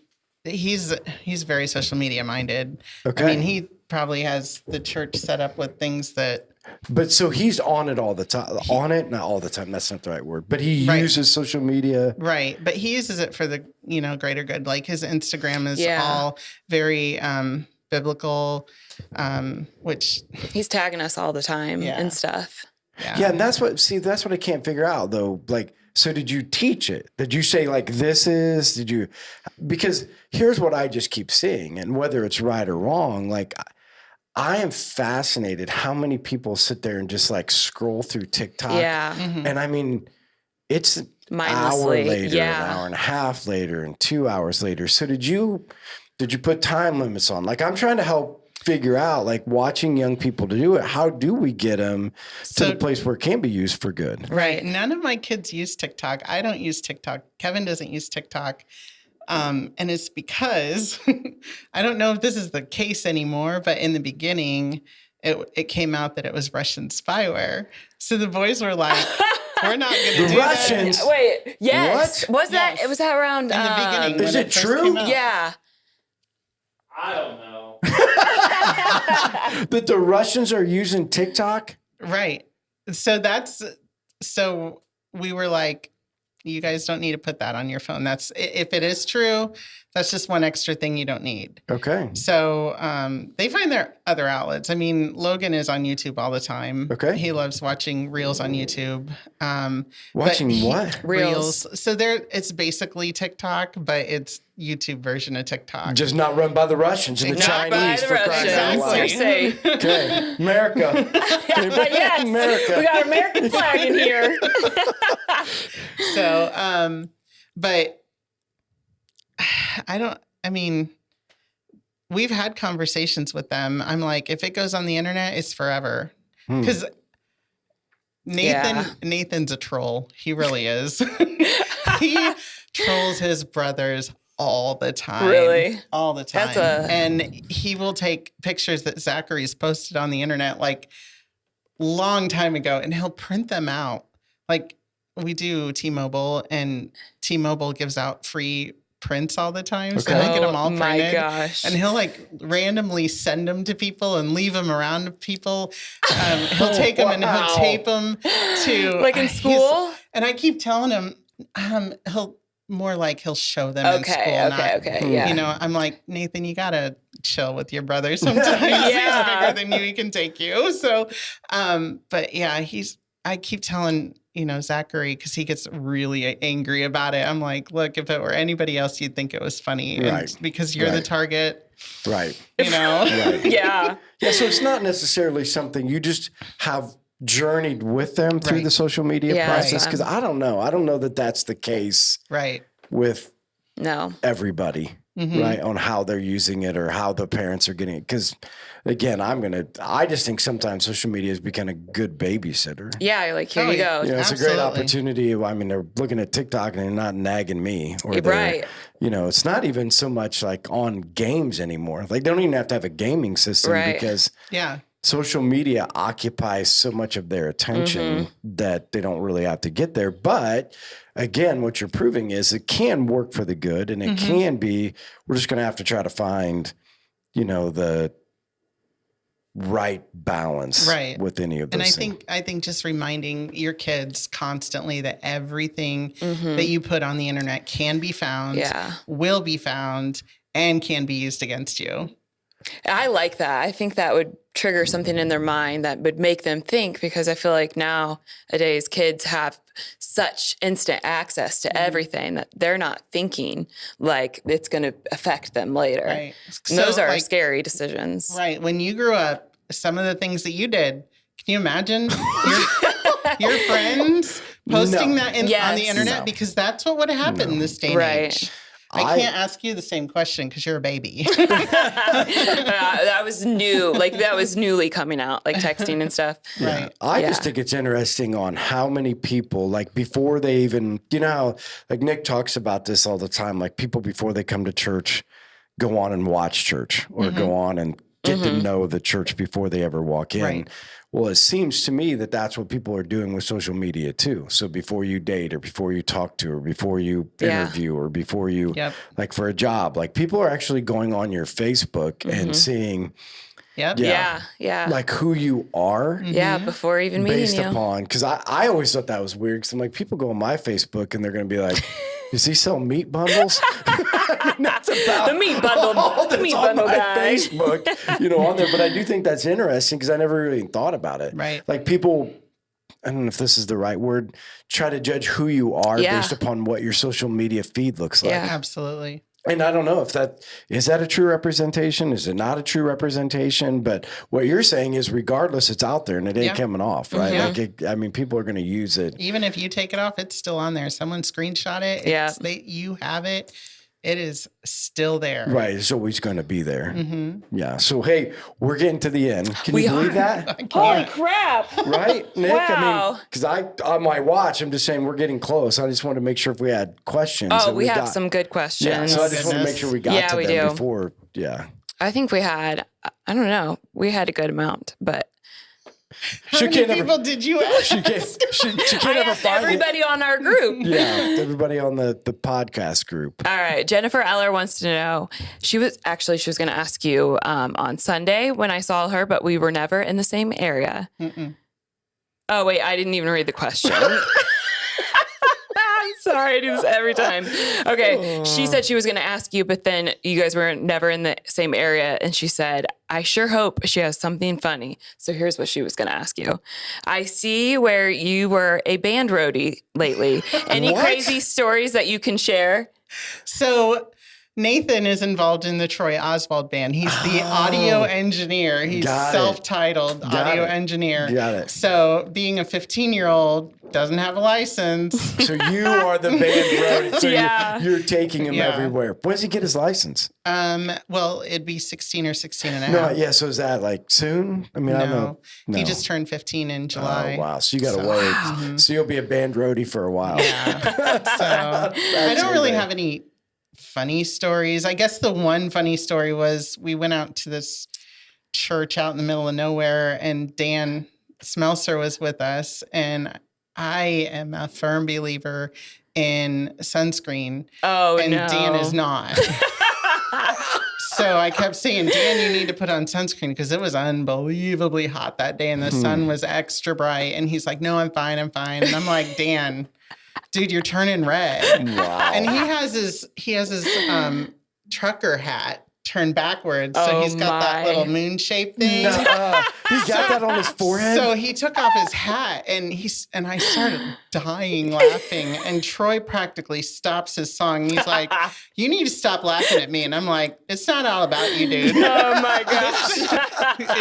He's very social media minded. Okay. I mean, he probably has the church set up with things that. But so he's on it all the time. Not all the time. That's not the right word. But he uses social media. Right. But he uses it for the greater good. Like his Instagram is all very biblical, which he's tagging us all the time and stuff. Yeah, and that's what I can't figure out though. Like, so did you teach it? Did you say like because here's what I just keep seeing, and whether it's right or wrong, like I am fascinated how many people sit there and just like scroll through TikTok. Yeah. And I mean, it's an hour later, an hour and a half later, and 2 hours later. So did you put time limits on? Like, I'm trying to help figure out, like, watching young people to do it. How do we get them to the place where it can be used for good? Right. None of my kids use TikTok. I don't use TikTok. Kevin doesn't use TikTok. And it's because I don't know if this is the case anymore, but in the beginning, it came out that it was Russian spyware. So the boys were like, we're not going to do Russians. that. Wait, yes. What? It was that around In the beginning. Is it true? Yeah. I don't know. That the Russians are using TikTok? Right. So we were like, you guys don't need to put that on your phone. That's, if it is true, that's just one extra thing you don't need. Okay. So they find their other outlets. I mean, Logan is on YouTube all the time. Okay. He loves watching reels on YouTube. Watching what? Reels. So it's basically TikTok, but it's YouTube version of TikTok. Just not run by the Russians and the Not by Chinese, the for crying out Russians. loud. You're safe. Okay. America. Yes. America. We got American flag in here. So, but we've had conversations with them. I'm like, if it goes on the internet, it's forever. Because Nathan's a troll. He really is. He trolls his brothers all the time. Really? All the time. And he will take pictures that Zachary's posted on the internet like long time ago, and he'll print them out. Like, we do T-Mobile, and T-Mobile gives out free prints all the time. So Okay. I get them all Oh my printed. gosh. And he'll like randomly send them to people and leave them around people. He'll take them and he'll tape them to Like in school? And I keep telling him, he'll show them in school. Okay. Yeah. You know, I'm like, Nathan, you gotta chill with your brother sometimes. Yeah. He's bigger than you. He can take you. So, but yeah, I keep telling, you know, Zachary, because he gets really angry about it. I'm like, look, if it were anybody else, you'd think it was funny. Right. And because you're the target, Right. you know? Right. Yeah. Yeah. So it's not necessarily something you just have journeyed with them through the social media process. Because I don't know. I don't know that that's the case Right. with No. everybody, right? On how they're using it or how the parents are getting it. Because again, I just think sometimes social media has become a good babysitter. Yeah. You're like, here Oh, you yeah. go. You know, it's a great opportunity. I mean, they're looking at TikTok and they're not nagging me. Or they're, Right. you know, it's not even so much like on games anymore. Like, they don't even have to have a gaming system because social media occupies so much of their attention that they don't really have to get there. But again, what you're proving is it can work for the good, and it can be, we're just going to have to try to find, you know, the right balance with any of those things. And I think just reminding your kids constantly that everything that you put on the internet can be found, will be found, and can be used against you. I like that. I think that would trigger something in their mind that would make them think, because I feel like nowadays kids have such instant access to everything that they're not thinking like it's going to affect them later. Right. And those are scary decisions. Right. When you grew up, some of the things that you did, can you imagine your friends posting that on the internet? Because that's what would have happened in this day and age. I can't ask you the same question because you're a baby. That was new. Like, that was newly coming out, like texting and stuff. Right. I just think it's interesting on how many people, like, before they even, you know, how, like, Nick talks about this all the time, like, people before they come to church go on and watch church or go on and get to know the church before they ever walk in. Right. Well, it seems to me that that's what people are doing with social media too. So before you date or before you talk to or before you interview or before you, like, for a job, like, people are actually going on your Facebook and seeing like who you are. Yeah, before even meeting based you. upon, because I always thought that was weird, because I'm like, people go on my Facebook and they're going to be like, is he sell meat bundles? That's about the meat bundle, the meat bundle guy. Facebook, you know, on there. But I do think that's interesting because I never really thought about it. Right. Like, people, I don't know if this is the right word, try to judge who you are based upon what your social media feed looks like. Yeah. Absolutely. And I don't know if is that a true representation? Is it not a true representation? But what you're saying is, regardless, it's out there and it ain't coming off, right? Like, I mean, people are going to use it. Even if you take it off, it's still on there. Someone screenshot it. You have it. It is still there. Right. It's always going to be there. Yeah. So, hey, we're getting to the end. Can you believe that? Holy crap. Right, Nick? Wow. I mean, because on my watch, I'm just saying we're getting close. I just want to make sure if we had questions. Oh, we have some good questions. Yeah, so I just want to make sure we got to them before. Yeah. I think we had, I don't know, we had a good amount, but. How many people did you ask? She can't ever find everybody on our group. Yeah, everybody on the podcast group. All right. Jennifer Eller wants to know, she was going to ask you on Sunday when I saw her, but we were never in the same area. Oh, wait, I didn't even read the question. I'm sorry, I do this every time. Okay, she said she was going to ask you, but then you guys were never in the same area. And she said, I sure hope she has something funny. So here's what she was going to ask you. I see where you were a band roadie lately. Any crazy stories that you can share? So Nathan is involved in the Troy Oswald band. He's the audio engineer. He's self-titled audio engineer. Got it. So being a 15-year-old, doesn't have a license. So you are the band roadie. So you're taking him everywhere. When does he get his license? Well, it'd be 16 or 16 and a half. No, yeah. So is that like soon? I mean, I don't know. No. He just turned 15 in July. Oh, wow. So you got to wait. So you'll be a band roadie for a while. Yeah. So I don't really have any funny stories. I guess the one funny story was we went out to this church out in the middle of nowhere, and Dan Smelser was with us, and I am a firm believer in sunscreen. Oh, and no. Dan is not. So I kept saying, Dan, you need to put on sunscreen because it was unbelievably hot that day and the sun was extra bright. And he's like, no, I'm fine. And I'm like, Dan, dude, you're turning red. Wow. And he has his trucker hat turned backwards. So he's got that little moon shape thing. He got that on his forehead? So he took off his hat and I started dying laughing. And Troy practically stops his song. He's like, you need to stop laughing at me. And I'm like, it's not all about you, dude. Oh my gosh.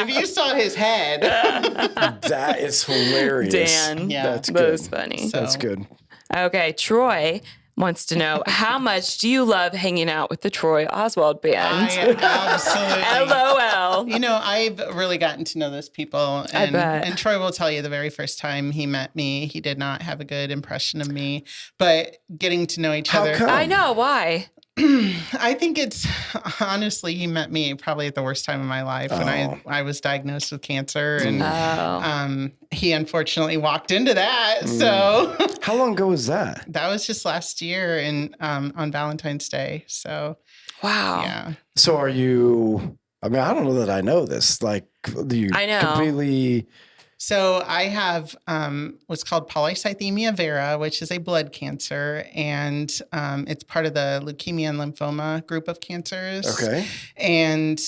If you saw his head. That is hilarious. Dan. Yeah. That's That good. was funny. So- That's good. Okay, Troy wants to know, how much do you love hanging out with the Troy Oswald band? Absolutely. LOL. You know, I've really gotten to know those people. And, bet. and Troy will tell you the very first time he met me, he did not have a good impression of me. But getting to know each How other. come? I know, why? I think it's honestly, he met me probably at the worst time of my life when I was diagnosed with cancer. And he unfortunately walked into that. So How long ago was that? that was just last year and on Valentine's Day. So Wow. yeah. So are you, I mean, I don't know that I know this. Like, do you I know. completely, So I have what's called polycythemia vera, which is a blood cancer, and it's part of the leukemia and lymphoma group of cancers. okay. And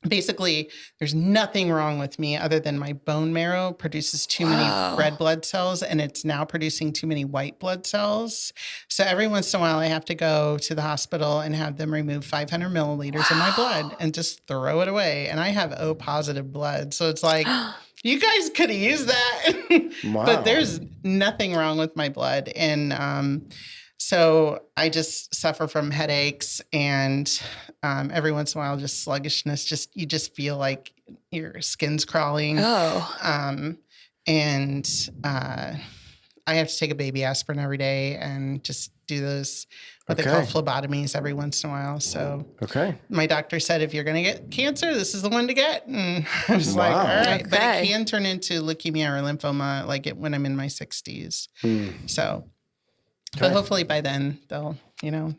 basically, there's nothing wrong with me other than my bone marrow produces too many red blood cells, and it's now producing too many white blood cells. So every once in a while, I have to go to the hospital and have them remove 500 milliliters of my blood and just throw it away. And I have O positive blood, so it's like. You guys could have used that. Wow. But there's nothing wrong with my blood. And so I just suffer from headaches and every once in a while just sluggishness. You just feel like your skin's crawling. Oh. And I have to take a baby aspirin every day and just do those what they call phlebotomies every once in a while. So my doctor said, if you're going to get cancer, this is the one to get. And I was like, all right. But it can turn into leukemia or lymphoma when I'm in my 60s. So, but hopefully by then they'll,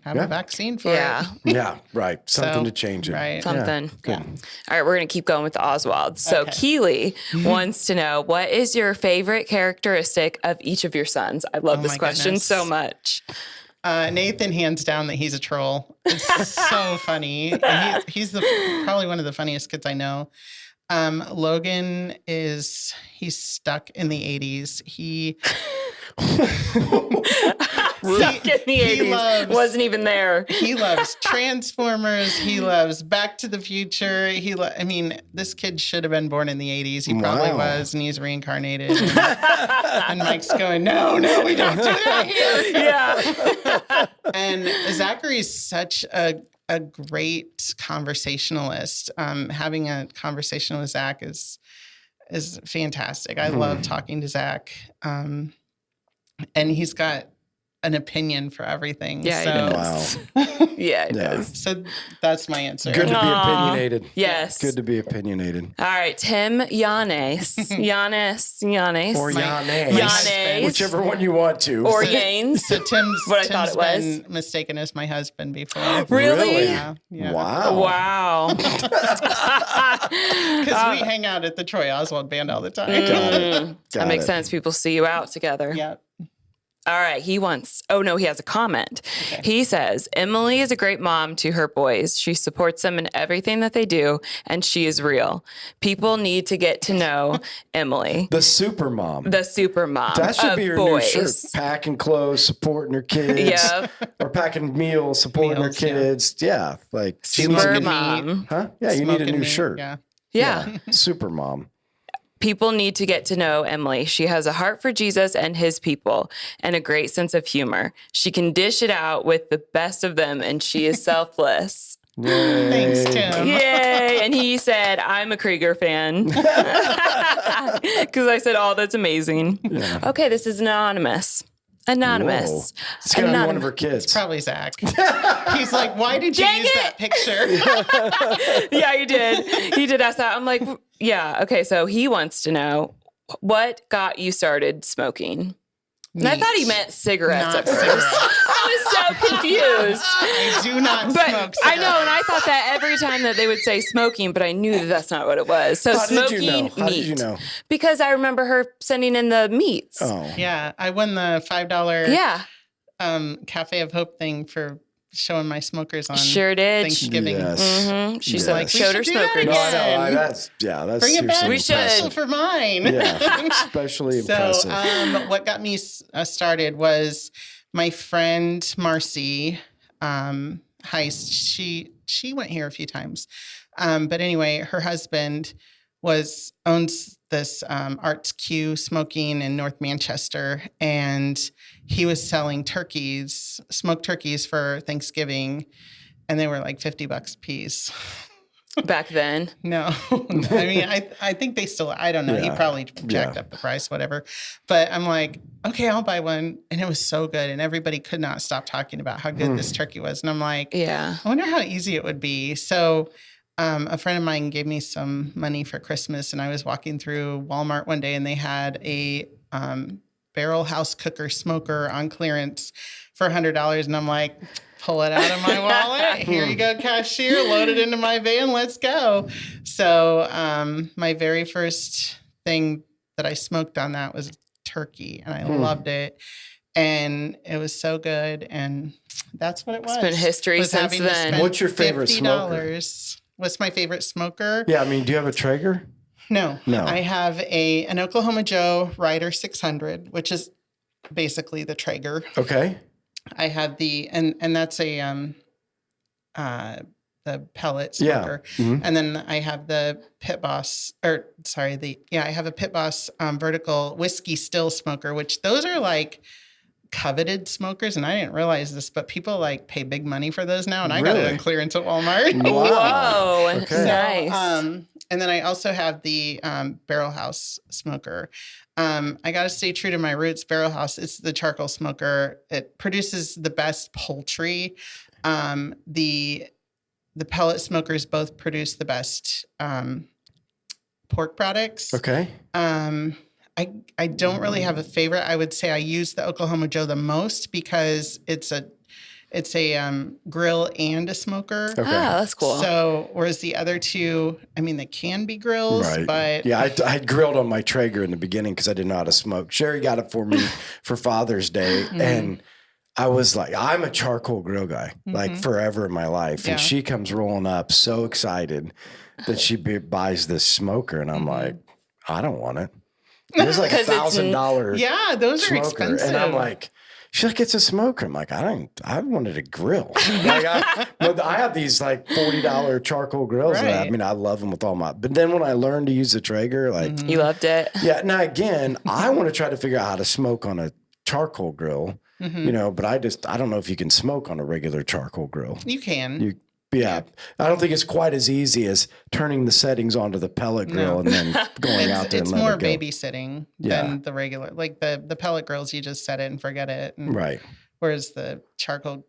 have a vaccine for it. Yeah, right. Something to change it. Right. Something. Yeah. All right, we're going to keep going with the Oswalds. So Keely wants to know, what is your favorite characteristic of each of your sons? I love this question so much. Nathan, hands down, that he's a troll. It's so funny. And he's probably one of the funniest kids I know. Logan he's stuck in the 80s. Stuck in the 80s. Wasn't even there. He loves Transformers. He loves Back to the Future. This kid should have been born in the 80s. He probably was, and he's reincarnated. And Mike's going, no, we don't do that here. Yeah. And Zachary's such a great conversationalist. Having a conversation with Zach is fantastic. I love talking to Zach. And he's got an opinion for everything. Yeah, so. he does. Yeah, he does. So that's my answer. Good to be opinionated. Yes. Good to be opinionated. All right, Tim Yanes. Or Yanes. Yanes. Whichever one you want to. Or Yanes. So Tim's what I thought it was. been mistaken as my husband before. Really? Yeah. Wow. Because we hang out at the Troy Oswald band all the time. That makes sense. People see you out together. Yeah. All right. He has a comment. Okay. He says, Emily is a great mom to her boys. She supports them in everything that they do, and she is real. People need to get to know Emily. The super mom. The super mom. That should be her boys. new shirt. Packing clothes, supporting her kids. Yeah. Or packing meals, supporting her kids. Yeah. Like super mom. Meat. Huh? Yeah, you need a new meat. shirt. Yeah. Super mom. People need to get to know Emily. She has a heart for Jesus and his people and a great sense of humor. She can dish it out with the best of them, and she is selfless. Yay. Thanks, Tim. Yay. And he said, I'm a Kreiger fan. Because I said, oh, that's amazing. Yeah. Okay, this is anonymous. Anonymous. Whoa. It's going to be one of her kids. It's probably Zach. He's like, why did you use that picture? Yeah, he did. He did ask that. I'm like, yeah. Okay, so he wants to know, what got you started smoking? And I thought he meant cigarettes Not at first. cigarettes. I was so confused. I do not But smoke cigarettes. I know, and I thought that every time that they would say smoking, but I knew that that's not what it was. So How did smoking you know? meat. How did you know? Because I remember her sending in the meats. Oh. Yeah, I won the $5 Yeah, Cafe of Hope thing for showing my smokers on sure did. Thanksgiving. Yes. She's Yes. like, showed her We should do that smokers. No, I know. again. That's Bring it back. seriously We should. impressive. For mine. Yeah, especially impressive. What got me started was my friend Marcy Heist. She went here a few times, but anyway, her husband owns this Arts Q Smoking in North Manchester, and he was selling smoked turkeys for Thanksgiving, and they were like $50 a piece. Back then. No, I mean, I think they still, I don't know. He Yeah. probably jacked up the price, whatever. But I'm like, okay, I'll buy one. And it was so good. And everybody could not stop talking about how good this turkey was. And I'm like, Yeah. I wonder how easy it would be. So a friend of mine gave me some money for Christmas. And I was walking through Walmart one day and they had a barrel house cooker smoker on clearance for $100. And I'm like, pull it out of my wallet. Here you go, cashier. Load it into my van. Let's go. So my very first thing that I smoked on that was turkey, and I loved it. And it was so good. And that's what it was. It's been history Was since having to then. spend What's your favorite smoker? $50. What's my favorite smoker? Yeah, I mean, do you have a Traeger? No. No. I have an Oklahoma Joe Rider 600, which is basically the Traeger. Okay. I have and that's a the pellet Yeah. smoker. Mhm. And then I have the Pit Boss I have a Pit Boss vertical whiskey still smoker, which those are like coveted smokers. And I didn't realize this, but people like pay big money for those now. And I got it Really? on clearance at Walmart. Wow. Whoa. Okay. Nice. And then I also have the Barrel House smoker. I got to stay true to my roots. Barrel House, it's the charcoal smoker. It produces the best poultry. The pellet smokers both produce the best pork products. Okay. I don't really have a favorite. I would say I use the Oklahoma Joe the most because it's a grill and a smoker. Okay. Oh, that's cool. So, whereas the other two, I mean, they can be grills, Right. but Yeah, I grilled on my Traeger in the beginning because I didn't know how to smoke. Sherry got it for me for Father's Day. And I was like, I'm a charcoal grill guy, like forever in my life. Yeah. And she comes rolling up so excited that she buys this smoker. And I'm like, I don't want it. It was like 'Cause it's $1,000 yeah, those are smoker. expensive. And I'm like, she's like, it's a smoker. I'm like, I wanted a grill. Like I have these like $40 charcoal grills. And I Right. mean, I love them with all my, but then when I learned to use the Traeger, like, You loved it. yeah. Now again, I want to try to figure out how to smoke on a charcoal grill, you know, but I don't know if you can smoke on a regular charcoal grill. You can. Yeah. I don't think it's quite as easy as turning the settings onto the pellet grill and then going out there and It's letting more it go. babysitting Yeah. than the regular, like the pellet grills. You just set it and forget it. And Right. Whereas the charcoal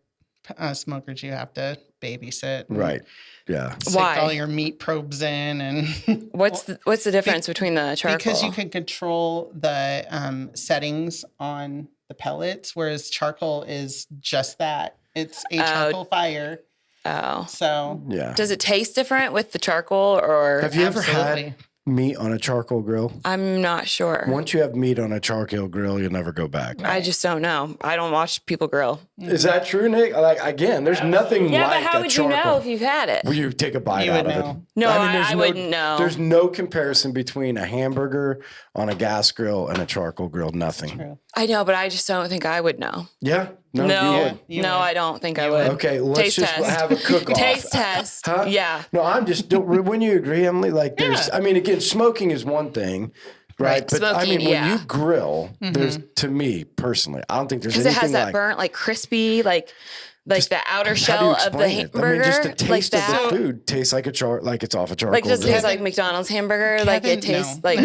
smokers, you have to babysit. and Right. Yeah. Stick Why? all your meat probes in, and What's the difference between the charcoal? because you can control the settings on the pellets, whereas charcoal is just that. It's a charcoal fire. Oh. So Yeah. Does it taste different with the charcoal or? Have you ever had absolutely. meat on a charcoal grill? I'm not sure. Once you have meat on a charcoal grill, you'll never go back. I just don't know. I don't watch people grill. Is that true, Nick? Like again, there's nothing Yeah, like but how a would you charcoal. know if you've had it? Well, you take a bite You out would of it. know. No, there's I wouldn't know. There's no comparison between a hamburger on a gas grill and a charcoal grill. Nothing. True. I know, but I just don't think I would know. Yeah. No. You No, would. You no, would. I don't think I You would. would. Okay, let's Taste just test. have a cook-off. Taste test. Huh? Yeah. No, I'm just. When you agree, Emily, like there's. Yeah. I mean, again, smoking is one thing, right? Right. But I Smoking, mean, when yeah. you grill, there's to me personally, I don't think there's Because it anything has that like. burnt, like crispy, like the outer How do you shell of the explain it? hamburger. I mean, just the like taste of that. the food tastes like like it's off a charcoal Like, does it grill. taste like McDonald's hamburger? Like, it Kevin, tastes no. like.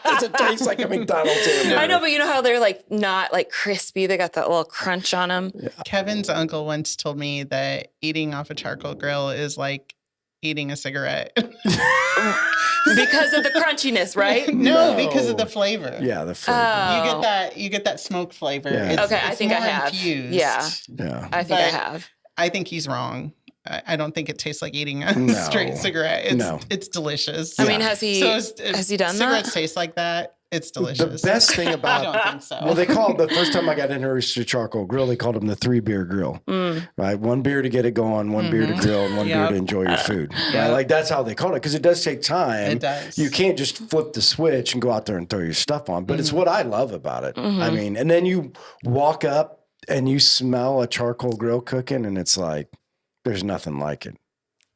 Does it taste like a McDonald's hamburger? I know, but you know how they're like not like crispy? They got that little crunch on them. Kevin's uncle once told me that eating off a charcoal grill is like eating a cigarette. Because of the crunchiness, right? No, because of the flavor. Yeah, the flavor. You get that smoke flavor. Yeah. It's, Okay, I it's think I more have. infused. Yeah. Yeah. I think I But- have. I think he's wrong. I don't think it tastes like eating a No. straight cigarette. No. It's delicious. I mean, has he has he done cigarettes that? taste like that? It's The delicious. best thing I about don't think so. well, they called the first time I got introduced to charcoal grill, they called them the 3-beer grill. Right, 1 beer to get it going, 1 beer to grill, and 1 beer Yep. to enjoy your food. Yep. Right, like that's how they call it because it does take time. It does. You can't just flip the switch and go out there and throw your stuff on. But it's what I love about it. I mean, and then you walk up and you smell a charcoal grill cooking, and it's like there's nothing like it.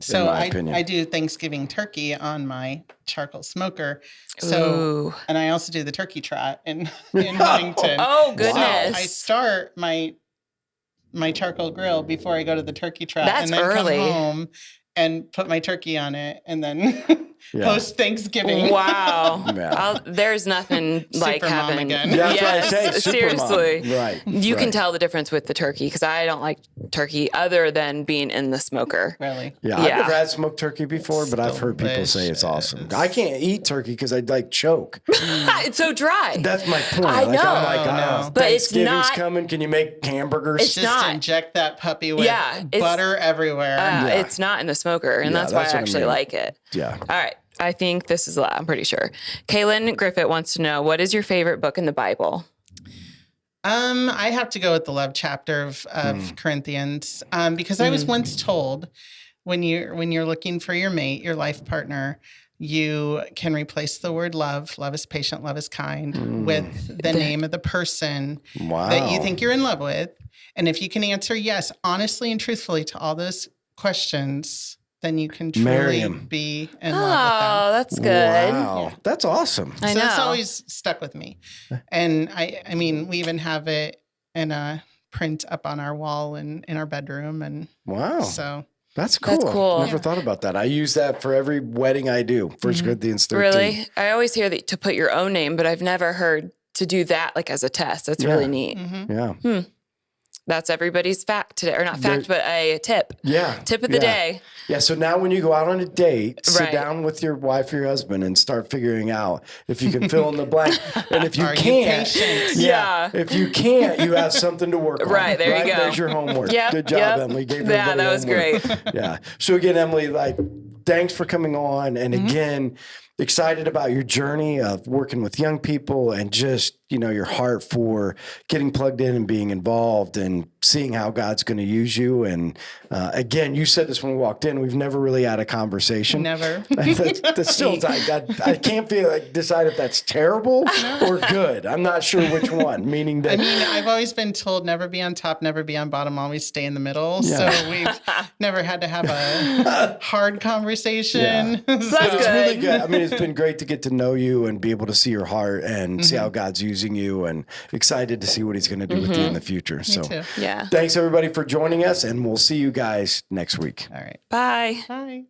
So my opinion. I do Thanksgiving turkey on my charcoal smoker. So Ooh. and I also do the turkey trot in Huntington. Oh, So goodness. I start my charcoal grill before I go to the turkey trot, That's and then early. come home and put my turkey on it, and then Yeah. host Thanksgiving. Wow. Yeah. There's nothing like Supermom having. again. Yeah, that's what I Yes, say. Supermom. seriously. Right. You can right. tell the difference with the turkey because I don't like turkey other than being in the smoker. Really? Yeah, I've Yeah. never had smoked turkey before, but I've heard people say it's awesome. I can't eat turkey because I'd like choke. It's so dry. That's my point. I Like, I'm know. like, No. oh, But it's Thanksgiving's not- coming. Can you make hamburgers? It's Just not. inject that puppy with Yeah, it's- butter everywhere. Yeah. It's not in the smoker, and Yeah, that's why that's I what I actually mean. like it. Yeah. All right. I think this is a lot. I'm pretty sure. Kaylin Griffith wants to know, what is your favorite book in the Bible? I have to go with the love chapter of Corinthians because I was once told when you're looking for your mate, your life partner, you can replace the word love is patient, love is kind, with the name of the person Wow. that you think you're in love with. And if you can answer yes, honestly and truthfully to all those questions, then you can Marry truly him. be in love Oh, that's good. Wow. That's awesome. I with them. So know. it's always stuck with me. And I mean, we even have it in a print up on our wall in our bedroom. And Wow. so That's cool. That's cool. Never thought about that. I use that for every wedding I do. 1 Corinthians 13. Really? I always hear that to put your own name, but I've never heard to do that like as a test. That's really neat. Yeah. That's everybody's fact today, or not fact, but a tip. Yeah. Tip of the day. Yeah. So now when you go out on a date, sit Right. down with your wife or your husband and start figuring out if you can fill in the blank. And if you Are you can't, patient? Yeah. if you can't, you have something to work on. Right, there you go. There's your homework. Yep, Good job, yep. Emily. Gave Yeah, everybody that was homework. great. Yeah. So again, Emily, like, thanks for coming on. And again, excited about your journey of working with young people and just, your heart for getting plugged in and being involved and seeing how God's going to use you. And again, you said this when we walked in, we've never really had a conversation. never. That's still, I can't decide if that's terrible or good. I'm not sure which one, meaning that. I mean, I've always been told never be on top, never be on bottom, always stay in the middle. Yeah. So we've never had to have a hard conversation. But So- it's really good. good. I mean, it's been great to get to know you and be able to see your heart and see how God's using you, and excited to see what he's going to do with you in the future. So too. Yeah. thanks everybody for joining us, and we'll see you guys next week. All right. Bye. Bye.